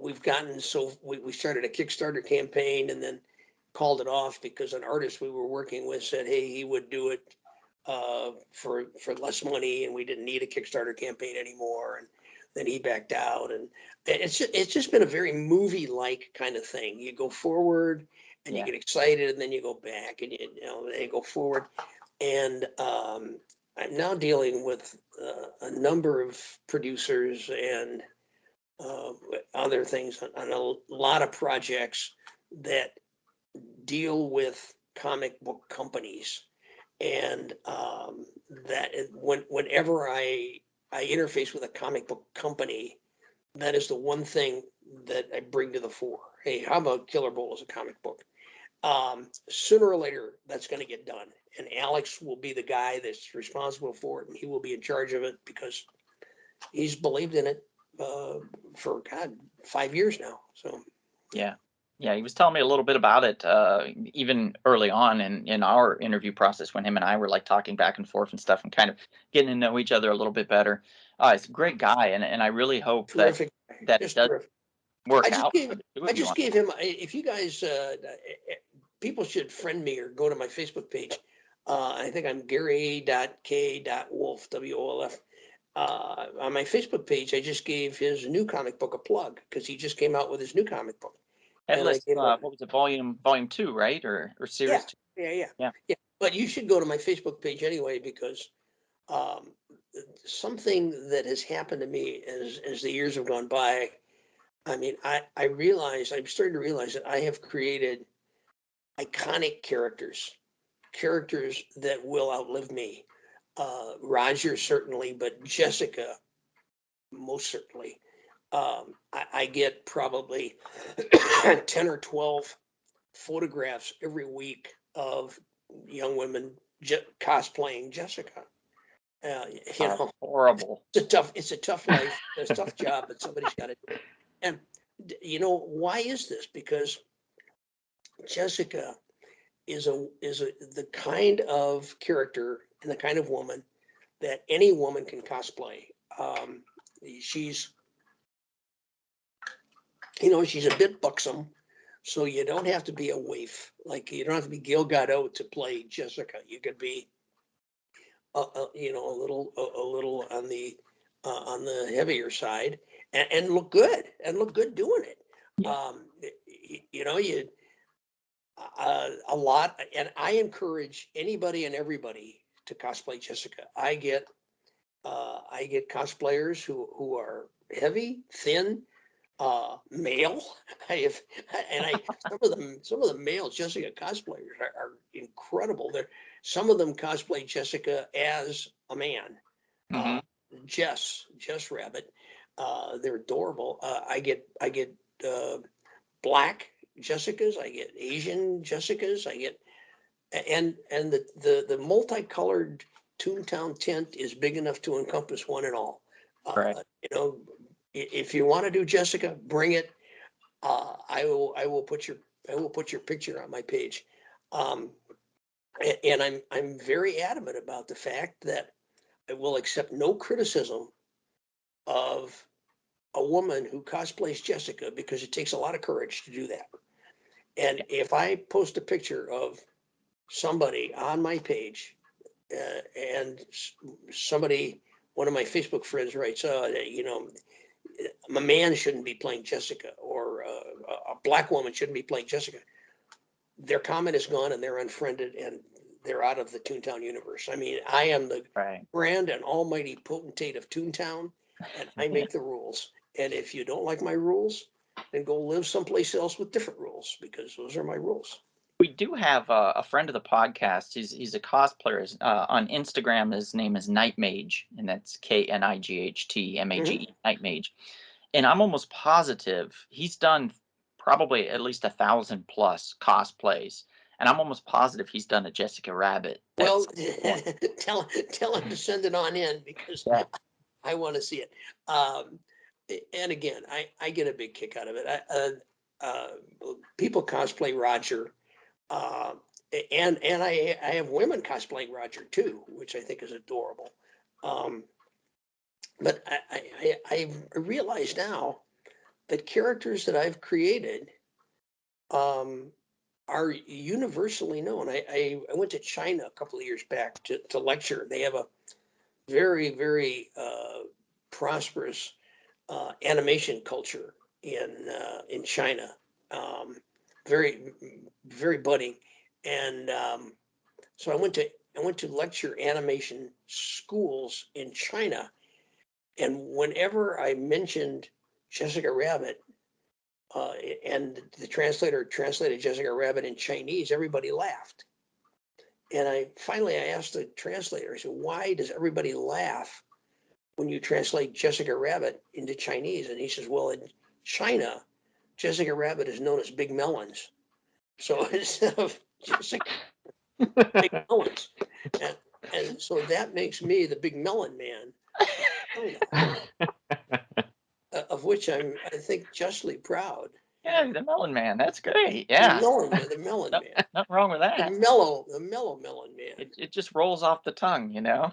We started a Kickstarter campaign, and then called it off because an artist we were working with said, hey, he would do it for less money, and we didn't need a Kickstarter campaign anymore. And then he backed out, and it's just been a very movie-like kind of thing. You go forward and you get excited, and then you go back, and then you go forward. And I'm now dealing with a number of producers and other things on a lot of projects that deal with comic book companies. And whenever I interface with a comic book company, that is the one thing that I bring to the fore. Hey, how about Killer Bowl as a comic book? Sooner or later, that's going to get done. And Alex will be the guy that's responsible for it, and he will be in charge of it because he's believed in it for, God, 5 years now. So, Yeah. Yeah, he was telling me a little bit about it, even early on in our interview process when him and I were like talking back and forth and stuff and kind of getting to know each other a little bit better. He's a great guy, and I really hope terrific. that it Just does terrific. work I just out gave for the two I of you just on. gave him, if you guys people should friend me or go to my Facebook page. I think I'm Gary.K.Wolf, WOLF. On my Facebook page, I just gave his new comic book a plug because he just came out with his new comic book. And I Headless, gave him what was it, volume 2, right? Or yeah, series 2? Yeah. yeah. But you should go to my Facebook page anyway, because um, something that has happened to me as the years have gone by. I mean, I'm starting to realize that I have created iconic characters that will outlive me. Roger certainly, but Jessica most certainly. I get probably 10 or 12 photographs every week of young women cosplaying Jessica. Horrible. It's a tough life, it's a tough job, but somebody's got to do it. And why is this? Because Jessica the kind of character and the kind of woman that any woman can cosplay. She's she's a bit buxom, so you don't have to be a waif. Like you don't have to be Gil Gadot to play Jessica. You could be a little on the heavier side and look good doing it. You a lot, and I encourage anybody and everybody to cosplay Jessica. I get cosplayers who are heavy, thin, male. I have, and I some of the male Jessica cosplayers are incredible. Some of them cosplay Jessica as a man. Mm-hmm. Jess Rabbit. They're adorable. I get black Jessicas. I get Asian Jessicas. I get and the multicolored Toontown tent is big enough to encompass one and all. Right. If you want to do Jessica, bring it. I will put your picture on my page. And I'm very adamant about the fact that I will accept no criticism of a woman who cosplays Jessica because it takes a lot of courage to do that. And if I post a picture of somebody on my page and somebody, one of my Facebook friends writes, a man shouldn't be playing Jessica, or a black woman shouldn't be playing Jessica, their comment is gone and they're unfriended and they're out of the Toontown universe. I mean, I am the grand and almighty potentate of Toontown, and I make the rules. And if you don't like my rules, then go live someplace else with different rules, because those are my rules. We do have a friend of the podcast. He's a cosplayer. On Instagram, his name is Night Mage, and that's KNIGHTMAGE, Night Mage. And I'm almost positive he's done probably at least 1,000 plus cosplays. And I'm almost positive he's done a Jessica Rabbit. Well, tell him to send it on in, because I want to see it. And again, I get a big kick out of it. People cosplay Roger. And I have women cosplaying Roger too, which I think is adorable. But I realize now that characters that I've created are universally known. I went to China a couple of years back to lecture. They have a very, very prosperous animation culture in China. Very, very budding. And so I went to lecture animation schools in China, and whenever I mentioned Jessica Rabbit, and the translator translated Jessica Rabbit in Chinese, everybody laughed. And I asked the translator, I said, why does everybody laugh when you translate Jessica Rabbit into Chinese? And he says, well, in China, Jessica Rabbit is known as Big Melons. So instead of Jessica, Big Melons. And so that makes me the Big Melon Man, of which I think justly proud. Yeah, the Melon Man. That's great. Yeah. The melon man. Nothing wrong with that. The mellow melon man. It just rolls off the tongue, you know.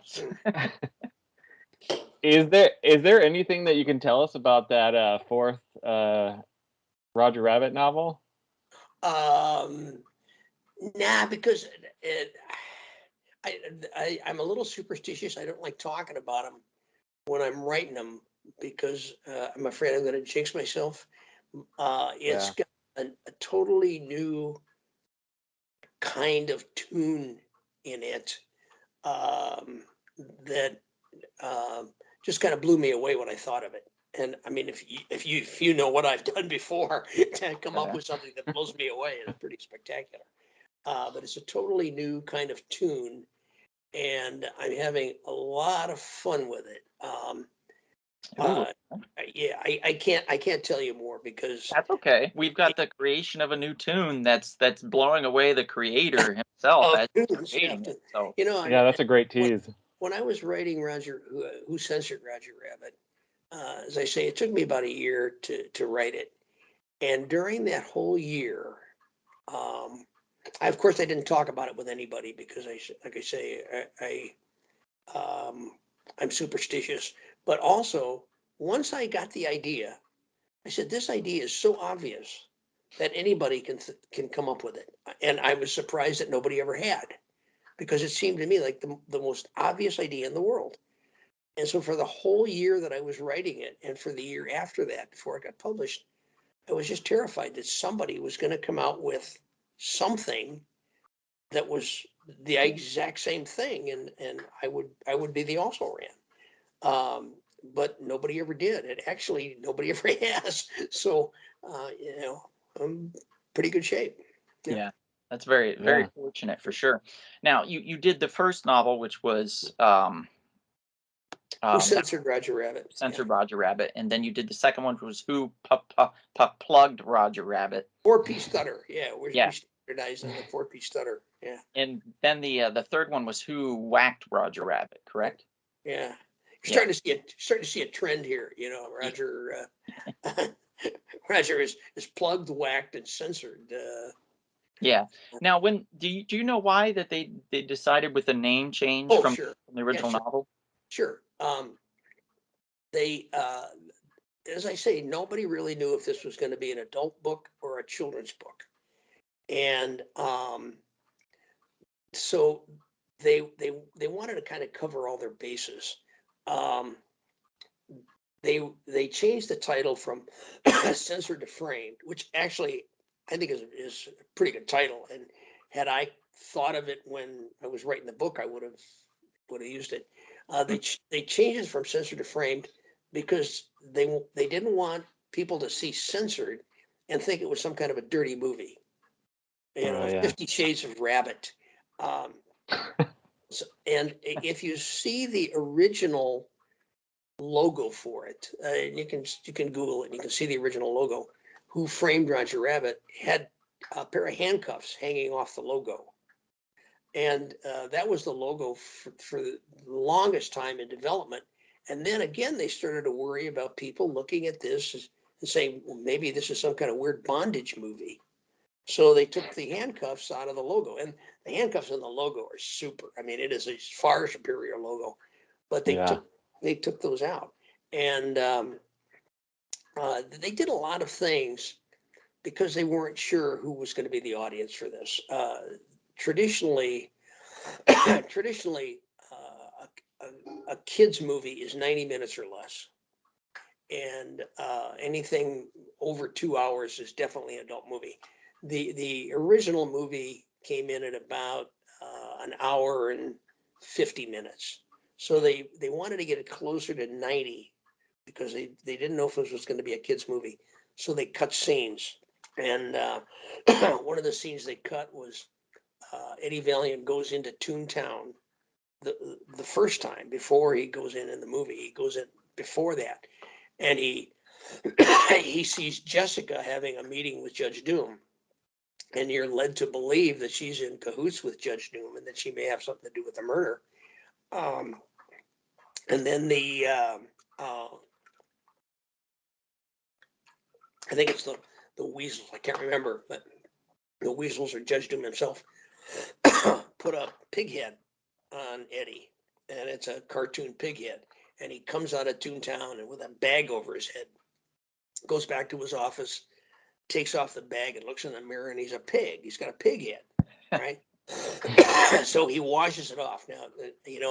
Is there anything that you can tell us about that fourth Roger Rabbit novel? Nah, because I'm a little superstitious. I don't like talking about them when I'm writing them, because I'm afraid I'm going to jinx myself. It's got a totally new kind of tune in it that just kind of blew me away when I thought of it. And I mean, if you know what I've done before, to come up with something that blows me away is pretty spectacular. But it's a totally new kind of tune, and I'm having a lot of fun with it. I can't tell you more, because that's okay. We've got the creation of a new tune that's blowing away the creator himself as creating it. So that's a great tease. When I was writing Roger, who censored Roger Rabbit, as I say, it took me about a year to write it, and during that whole year, of course, I didn't talk about it with anybody because like I say, I'm superstitious. But also, once I got the idea, I said, this idea is so obvious that anybody can come up with it. And I was surprised that nobody ever had, because it seemed to me like the most obvious idea in the world. And so for the whole year that I was writing it, and for the year after that, before it got published, I was just terrified that somebody was going to come out with something that was the exact same thing, and I would be the also ran. But nobody ever did. And actually, nobody ever has. So, I'm pretty good shape. Yeah. Yeah, that's very, very Yeah. fortunate for sure. Now, you did the first novel, which was Who censored Roger Rabbit? Yeah. Censored Roger Rabbit, and then you did the second one, which was Who Plugged Roger Rabbit. 4-piece stutter. Yeah, we Yeah. standardized on the 4-piece stutter. Yeah. And then the third one was Who Whacked Roger Rabbit, correct? Yeah. You're Yeah. starting to see a trend here. Roger Roger is plugged, whacked, and censored. Yeah. Now, when do you know why that they decided with the name change Oh, from sure. the original Yeah, novel? Sure. They, as I say, nobody really knew if this was going to be an adult book or a children's book. And so they wanted to kind of cover all their bases. Um, they changed the title from censored to framed, which actually I think is a pretty good title. And had I thought of it when I was writing the book, I would have used it. They changed it from censored to framed because they didn't want people to see censored and think it was some kind of a dirty movie. Oh, yeah. 50 Shades of Rabbit. Um, and if you see the original logo for it, you can Google it and you can see the original logo. Who Framed Roger Rabbit had a pair of handcuffs hanging off the logo. And that was the logo for the longest time in development. And then again, they started to worry about people looking at this and saying, well, maybe this is some kind of weird bondage movie. So they took the handcuffs out of the logo, and the handcuffs in the logo are super. I mean, it is a far superior logo, but they took those out, and they did a lot of things because they weren't sure who was going to be the audience for this. Traditionally, traditionally, a kids movie is 90 minutes or less, and anything over 2 hours is definitely an adult movie. The original movie came in at about an hour and 50 minutes, so they wanted to get it closer to 90 because they didn't know if this was going to be a kids movie, so they cut scenes. And one of the scenes they cut was Eddie Valiant goes into Toontown the first time before he goes in the movie. He goes in before that, and he he sees Jessica having a meeting with Judge Doom, and you're led to believe that she's in cahoots with Judge Doom and that she may have something to do with the murder. And then I think it's the Weasels. I can't remember, but the Weasels or Judge Doom himself put a pig head on Eddie, and it's a cartoon pig head. And he comes out of Toontown and with a bag over his head, goes back to his office, takes off the bag and looks in the mirror, and he's a pig. He's got a pig head, right? So he washes it off. Now,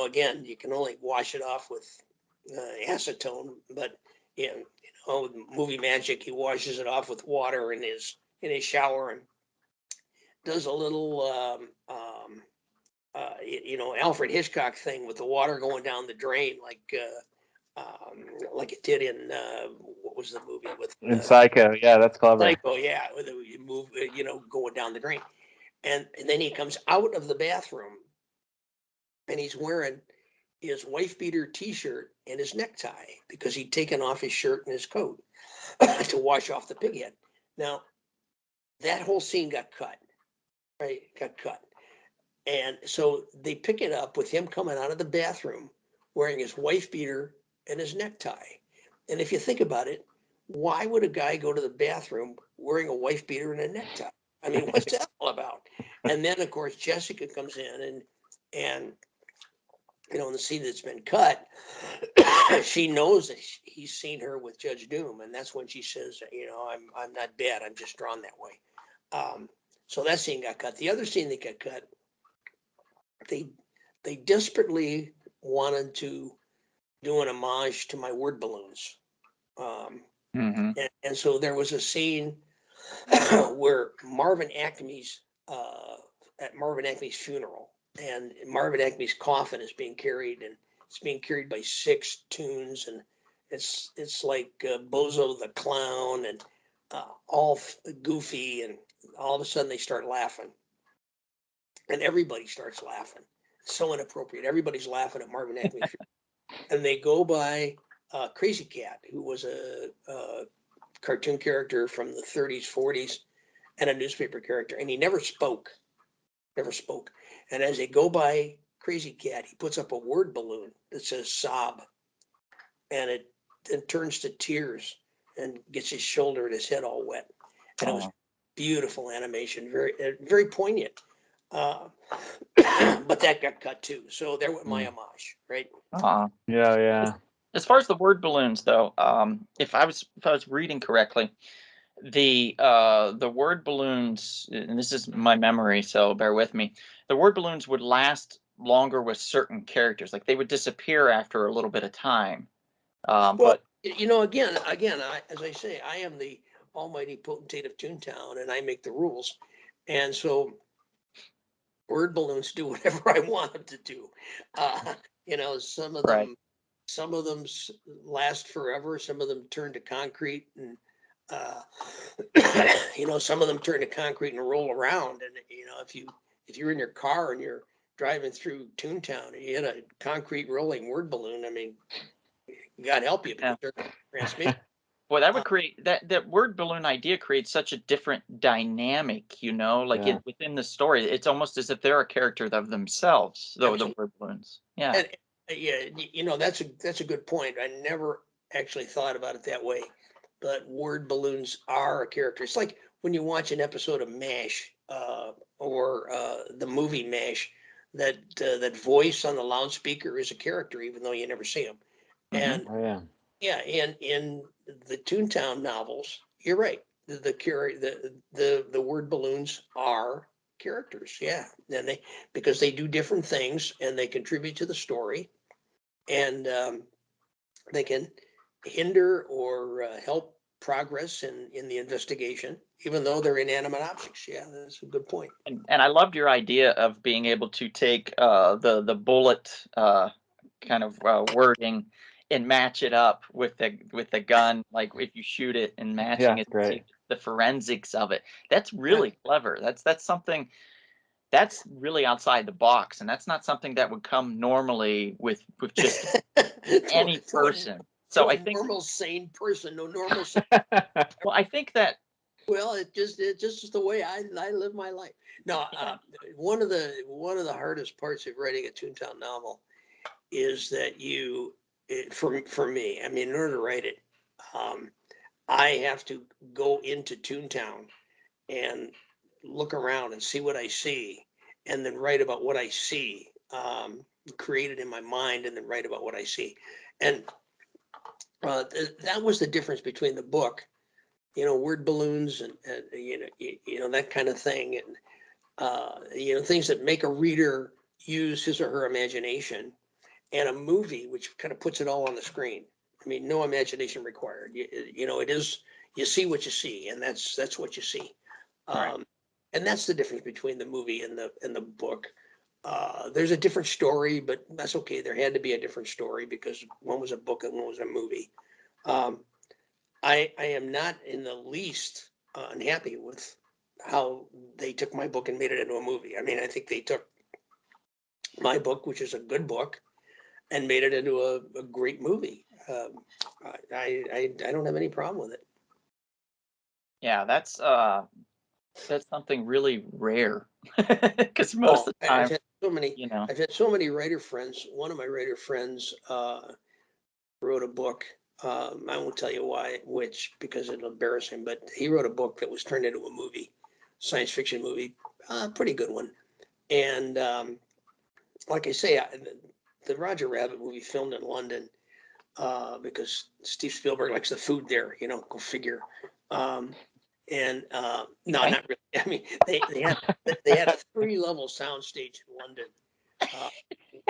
again, you can only wash it off with acetone, but movie magic, he washes it off with water in his shower and does a little Alfred Hitchcock thing with the water going down the drain, like it did in what was the movie with In Psycho, yeah, that's clever. Psycho, yeah, with the move, going down the drain, and then he comes out of the bathroom, and he's wearing his wife beater T-shirt and his necktie because he'd taken off his shirt and his coat to wash off the pig head. Now, that whole scene got cut, right? Got cut. And so they pick it up with him coming out of the bathroom wearing his wife beater and his necktie. And if you think about it, why would a guy go to the bathroom wearing a wife beater and a necktie? I mean, what's that all about? And then of course Jessica comes in and in the scene that's been cut, she knows that he's seen her with Judge Doom, and that's when she says, I'm not bad, I'm just drawn that way. So that scene got cut. The other scene that got cut, they desperately wanted to do an homage to my word balloons. Mm-hmm. And so there was a scene where at Marvin Acme's funeral, and Marvin Acme's coffin is being carried, and it's being carried by 6 Toons, and it's like Bozo the Clown, and all goofy, and all of a sudden they start laughing, and everybody starts laughing. It's so inappropriate. Everybody's laughing at Marvin Acme's funeral, and they go by Crazy Cat, who was a cartoon character from the 30s, 40s, and a newspaper character, and he never spoke. And as they go by Crazy Cat, he puts up a word balloon that says sob, and it turns to tears and gets his shoulder and his head all wet. And it was beautiful animation, very, very poignant. But that got cut too. So there went my homage, right? Yeah. As far as the word balloons, though, if I was reading correctly, the word balloons, and this is my memory, so bear with me. The word balloons would last longer with certain characters, like they would disappear after a little bit of time. Well, But again, as I say, I am the almighty potentate of Toontown, and I make the rules, and so word balloons do whatever I want them to do. Some of right. them, last forever. Some of them turn to concrete, and some of them turn to concrete and roll around. And if you're in your car and you're driving through Toontown and you hit a concrete rolling word balloon, I mean, God help you, because they're transmission. Boy, that would create that word balloon idea creates such a different dynamic, like within the story. It's almost as if they're a character of themselves, though the word balloons. Yeah. And that's a good point. I never actually thought about it that way, but word balloons are a character. It's like when you watch an episode of MASH or the movie MASH, that voice on the loudspeaker is a character, even though you never see him. And in the Toontown novels, you're right. The word balloons are characters, and because they do different things and they contribute to the story, and they can hinder or help progress in the investigation, even though they're inanimate objects. Yeah, that's a good point. And I loved your idea of being able to take the bullet kind of wording and match it up with the gun, like if you shoot it and matching it, great. see the forensics of it. That's really clever. That's something that's really outside the box, and that's not something that would come normally with just any person. So I think normal sane person, no normal. well, I think that Well, it just is the way I live my life. No, one of the hardest parts of writing a Toontown novel is that for me, I mean, in order to write it, I have to go into Toontown and look around and see what I see, and then write about what I see, create it in my mind, and then write about what I see. And that was the difference between the book, word balloons, and that kind of thing, and things that make a reader use his or her imagination, and a movie which kind of puts it all on the screen. I mean, no imagination required. It is, you see what you see, and that's what you see. right. And that's the difference between the movie and the book. There's a different story, but that's okay. There had to be a different story because one was a book and one was a movie. Um, I am not in the least unhappy with how they took my book and made it into a movie. I mean, I think they took my book, which is a good book, and made it into a great movie. I don't have any problem with it. Yeah, that's something really rare because most of the time, I've had so many writer friends. One of my writer friends wrote a book. I won't tell you which, because it'll embarrass him. But he wrote a book that was turned into a movie, science fiction movie, pretty good one. And like I say, the Roger Rabbit movie filmed in London because Steve Spielberg likes the food there. Go figure. And no, Okay. not really. I mean, they had a 3-level soundstage in London,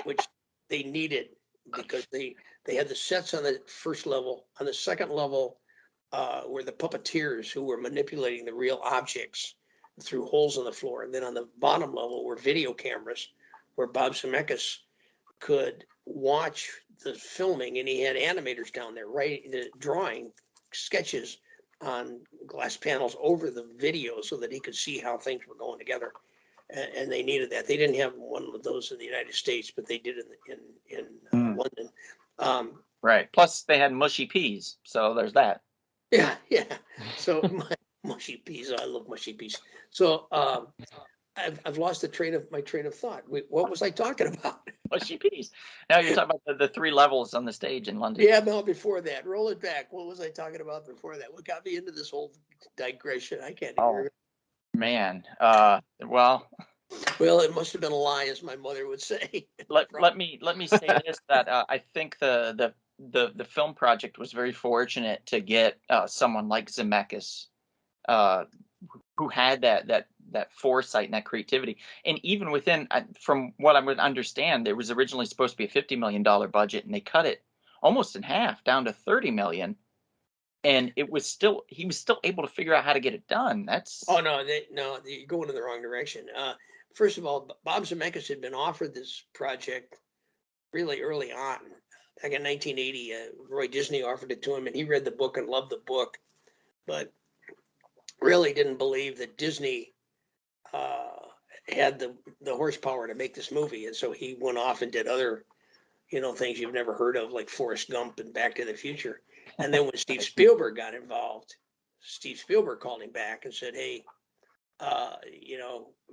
which they needed because they had the sets on the first level. On the second level were the puppeteers who were manipulating the real objects through holes in the floor. And then on the bottom level were video cameras where Bob Zemeckis could watch the filming, and he had animators down there drawing sketches on glass panels over the video so that he could see how things were going together. And they needed that. They didn't have one of those in the United States, but they did in London. Right. Plus, they had mushy peas, so there's that. Yeah. So mushy peas. I love mushy peas. So I've lost my train of thought. What was I talking about? Mushy peas. Now you're talking about the 3 levels on the stage in London. Yeah, no, before that. Roll it back. What was I talking about before that? What got me into this whole digression? I can't even remember. Man. Well, It must have been a lie, as my mother would say. let me say this, that I think the film project was very fortunate to get someone like Zemeckis, who had that foresight and that creativity. And even within, from what I would understand, there was originally supposed to be a $50 million budget, and they cut it almost in half down to $30 million. And he was still able to figure out how to get it done. That's Oh no, you're going in the wrong direction. First of all, Bob Zemeckis had been offered this project really early on. Back in 1980, Roy Disney offered it to him, and he read the book and loved the book, but really didn't believe that Disney had the horsepower to make this movie. And so he went off and did other, things you've never heard of, like Forrest Gump and Back to the Future. And then when Steve Spielberg got involved, Steve Spielberg called him back and said, "Hey, how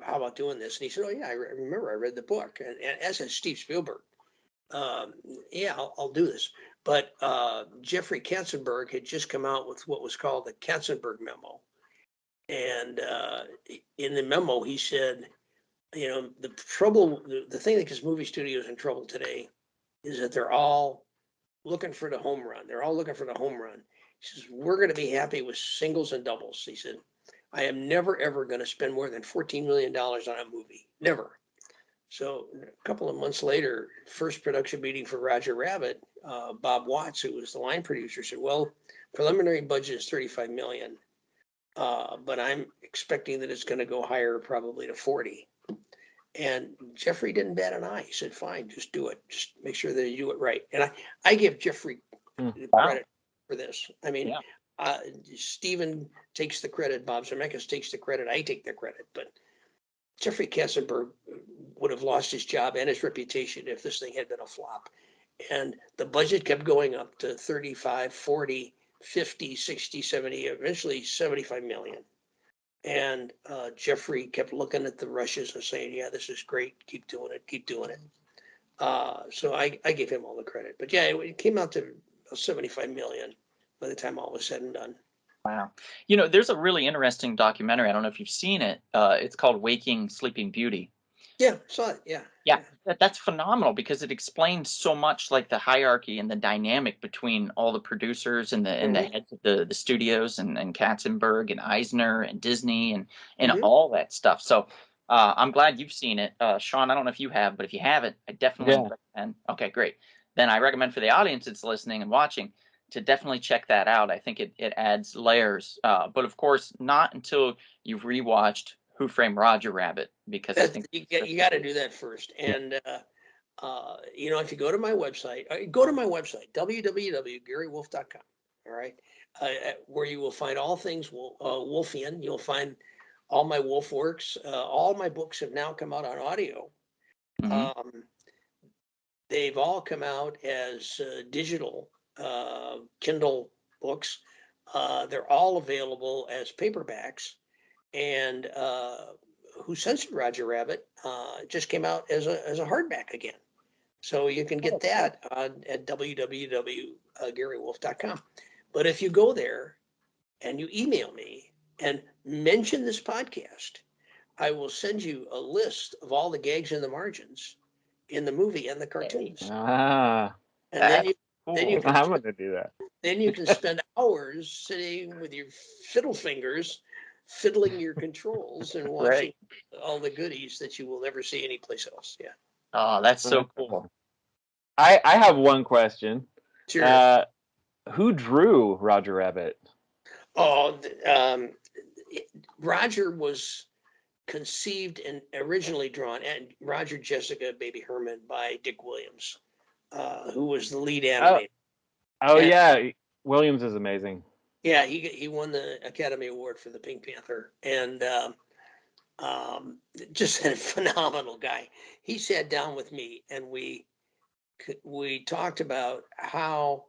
about doing this?" And he said, "Oh yeah, I remember I read the book." And as in Steve Spielberg, yeah, I'll do this. But Jeffrey Ketzenberg had just come out with what was called the Ketzenberg Memo. And in the memo, he said, the trouble, the thing that gets movie studios in trouble today is that they're all looking for the home run. They're all looking for the home run. He says, "We're going to be happy with singles and doubles." He said, "I am never, ever going to spend more than $14 million on a movie. Never." So a couple of months later, first production meeting for Roger Rabbit, Bob Watts, who was the line producer, said, "Well, preliminary budget is $35 million. But I'm expecting that it's going to go higher, probably to 40. And Jeffrey didn't bat an eye. He said, "Fine, just do it. Just make sure that you do it right." And I give Jeffrey credit for this. I mean, Steven takes the credit. Bob Zemeckis takes the credit. I take the credit. But Jeffrey Katzenberg would have lost his job and his reputation if this thing had been a flop. And the budget kept going up to 35, 40, 50, 60, 70, eventually 75 million. And Jeffrey kept looking at the rushes and saying, "Yeah, this is great. Keep doing it. Keep doing it." So I give him all the credit. But yeah, it came out to 75 million by the time all was said and done. wow. There's a really interesting documentary. I don't know if you've seen it. It's called Waking Sleeping Beauty. Yeah, saw it. Yeah. Yeah, that's phenomenal because it explains so much, like the hierarchy and the dynamic between all the producers and the heads of the studios and Katzenberg and Eisner and Disney and all that stuff. So I'm glad you've seen it. Sean, I don't know if you have, but if you haven't, I definitely recommend. Okay, great. Then I recommend for the audience that's listening and watching to definitely check that out. I think it adds layers. But of course, not until you've rewatched Who Framed Roger Rabbit, because I think you got to do that first. And if you go to my website, www.garywolf.com. All right, where you will find all things Wolfian. You'll find all my Wolf works. All my books have now come out on audio. They've all come out as digital Kindle books. They're all available as paperbacks. And Who Censored Roger Rabbit just came out as a hardback again. So you can get that at www.garywolf.com. But if you go there and you email me and mention this podcast, I will send you a list of all the gags in the margins in the movie and the cartoons. Ah, And then Cool. you can I'm gonna do that. then you can spend hours sitting with your fiddle fingers, fiddling your controls and watching all the goodies that you will never see anyplace else. Yeah. Oh, that's so cool. I have one question. Sure. Who drew Roger Rabbit? Oh, Roger was conceived and originally drawn, and Roger Jessica Baby Herman by Dick Williams, who was the lead animator. Oh And, yeah, Williams is amazing. yeah, he won the Academy Award for the Pink Panther, and just a phenomenal guy. He sat down with me, and we talked about how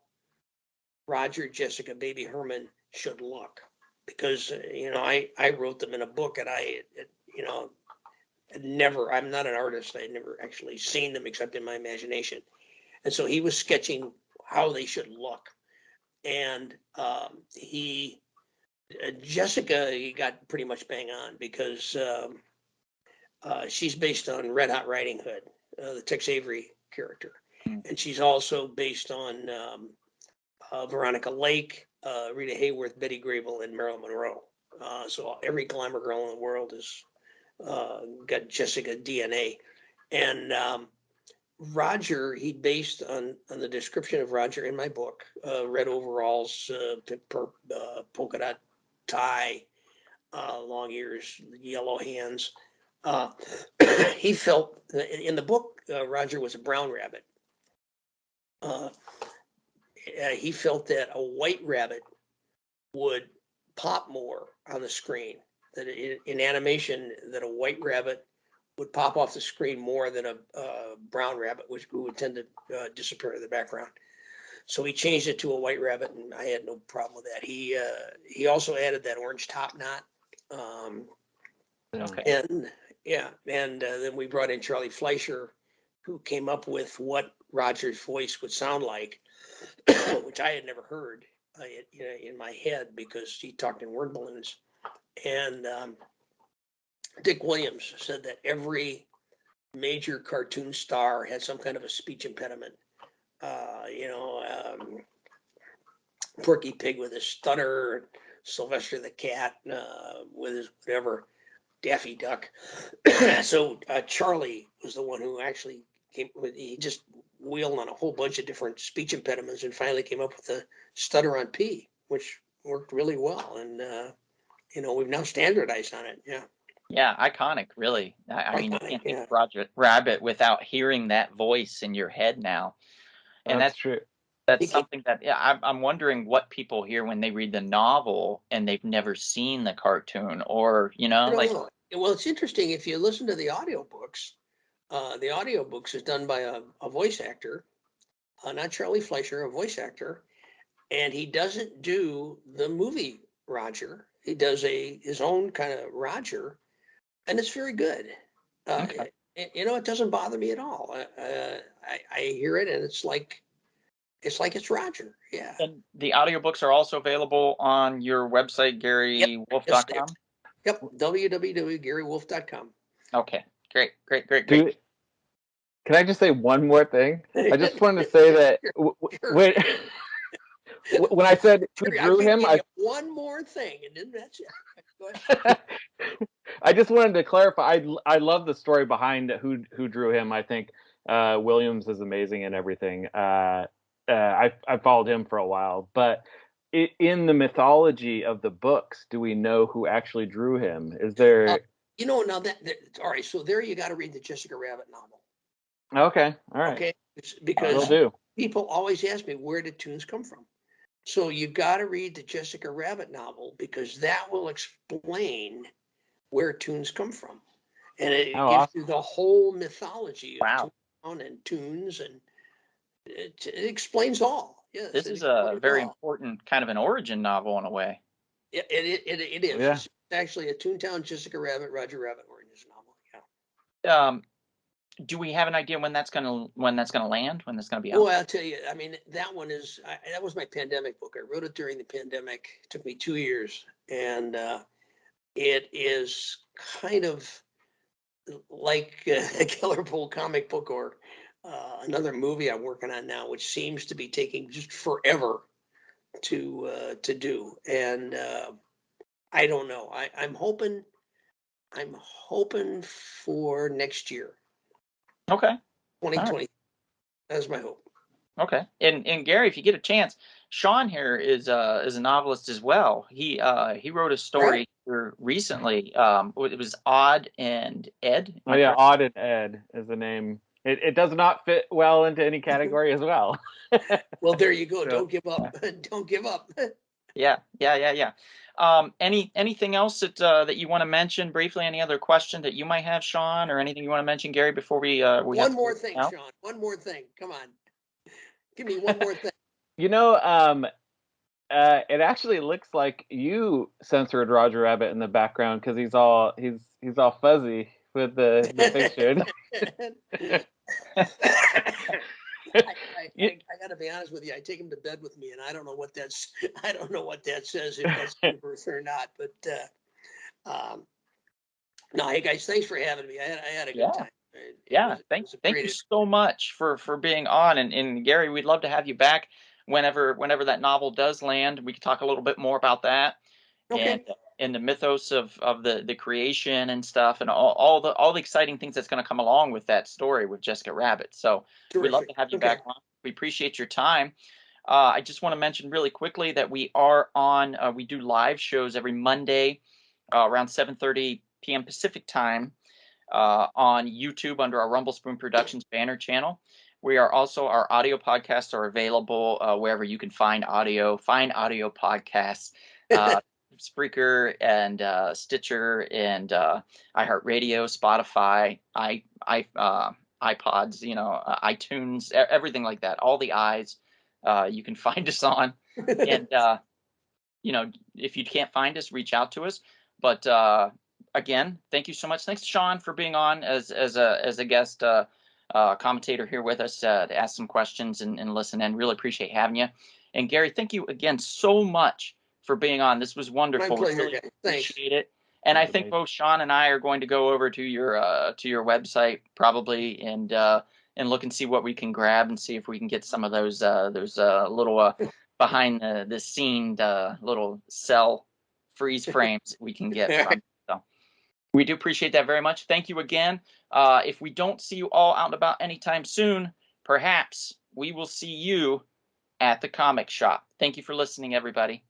Roger Jessica Baby Herman should look, because I wrote them in a book, and I'm not an artist. I had never actually seen them except in my imagination. And so he was sketching how they should look. And Jessica, he got pretty much bang on, because she's based on Red Hot Riding Hood, the Tex Avery character. And she's also based on Veronica Lake, Rita Hayworth, Betty Grable, and Marilyn Monroe. So every glamour girl in the world is got Jessica DNA. And Roger, he based on the description of Roger in my book, red overalls, polka dot tie, long ears, yellow hands. He felt in the book, Roger was a brown rabbit. He felt that a white rabbit would pop more on the screen. That in animation, that a white rabbit would pop off the screen more than a brown rabbit, who would tend to disappear in the background. So he changed it to a white rabbit, and I had no problem with that. He also added that orange top knot. Okay. And then we brought in Charlie Fleischer, who came up with what Roger's voice would sound like, which I had never heard in my head, because he talked in word balloons. And Dick Williams said that every major cartoon star had some kind of a speech impediment. Porky Pig with his stutter, Sylvester the Cat with his whatever, Daffy Duck. So Charlie was the one who actually he just wheeled on a whole bunch of different speech impediments and finally came up with the stutter on P, which worked really well. And, we've now standardized on it. Yeah. Yeah, iconic, really. I mean, you Iconic, can't think yeah. of Roger Rabbit without hearing that voice in your head now. And That's true. that's something that I'm wondering what people hear when they read the novel and they've never seen the cartoon, or Well, it's interesting if you listen to the audiobooks. The audiobooks is done by a voice actor, not Charlie Fleischer, a voice actor, and he doesn't do the movie Roger. He does his own kind of Roger, and it's very good. Okay. It doesn't bother me at all. I hear it, and it's like it's Roger. Yeah. And the audiobooks are also available on your website, GaryWolf.com? Yep. www.garywolf.com. Okay, great. Can I just say one more thing? I just wanted to say that when I said who drew him, one more thing, and then that's it. Go ahead. I just wanted to clarify. I love the story behind who drew him. I think Williams is amazing and everything. I followed him for a while, but in the mythology of the books, do we know who actually drew him? Is there? Now that all right. So there you got to read the Jessica Rabbit novel. Okay, all right. Okay, Will because do. people always ask me, where did Toons come from? So you got to read the Jessica Rabbit novel, because that will explain where Toons come from, and it gives Awesome. you the whole mythology of Wow. Toontown and Toons, and it explains all. Yes, This it is a explains very all. important kind of an origin novel in a way. It is. Yeah. It's actually a Toontown, Jessica Rabbit, Roger Rabbit origins novel. Yeah. Do we have an idea when that's gonna land? When that's gonna be out? Well, I'll tell you. I mean, that was my pandemic book. I wrote it during the pandemic. It took me 2 years, and it is kind of like a Killer Bull comic book or another movie I'm working on now, which seems to be taking just forever to do. And I don't know. I'm hoping for next year, Okay. All 2020. right. That's my hope. Okay. And Gary, if you get a chance, Sean here is a novelist as well. He wrote a story here recently. It was Odd and Ed. Am Oh I yeah, correct? Odd and Ed is the name. It does not fit well into any category as well. Well, there you go. So, Don't give up. Don't give up. Yeah. Anything else that you want to mention briefly? Any other question that you might have, Sean, or anything you want to mention, Gary, before we have One to more close thing, out? Sean. One more thing. Come on. Give me one more thing. you know, it actually looks like you censored Roger Rabbit in the background because he's all fuzzy with the picture. I got to be honest with you. I take him to bed with me, and I don't know what that says, if that's universe or not. But no, hey guys, thanks for having me. I had a good Yeah. time. Yeah, It thank was a thank great you so much for being on, and Gary, we'd love to have you back whenever that novel does land. We could talk a little bit more about that and Okay. and the mythos of the creation and stuff, and all the exciting things that's going to come along with that story with Jessica Rabbit. So we'd love Terrific. to have you Okay. back on. We appreciate your time. I just want to mention really quickly that we are on. We do live shows every Monday around 7:30 p.m. Pacific time on YouTube under our Rumble Spoon Productions banner channel. Our audio podcasts are available wherever you can find audio podcasts, Spreaker and Stitcher and iHeartRadio, Spotify, iPods, iTunes, everything like that. All the eyes you can find us on, and if you can't find us, reach out to us. But again, thank you so much. Thanks, Sean, for being on as a guest commentator here with us to ask some questions and listen. And really appreciate having you. And Gary, thank you again so much for being on. This was My wonderful. We pleasure, really guys. Thanks. appreciate it. And I think both Sean and I are going to go over to your website probably and look and see what we can grab and see if we can get some of those little behind the scene little cell freeze frames we can get from. So we do appreciate that very much. Thank you again. If we don't see you all out and about anytime soon, perhaps we will see you at the comic shop. Thank you for listening, everybody.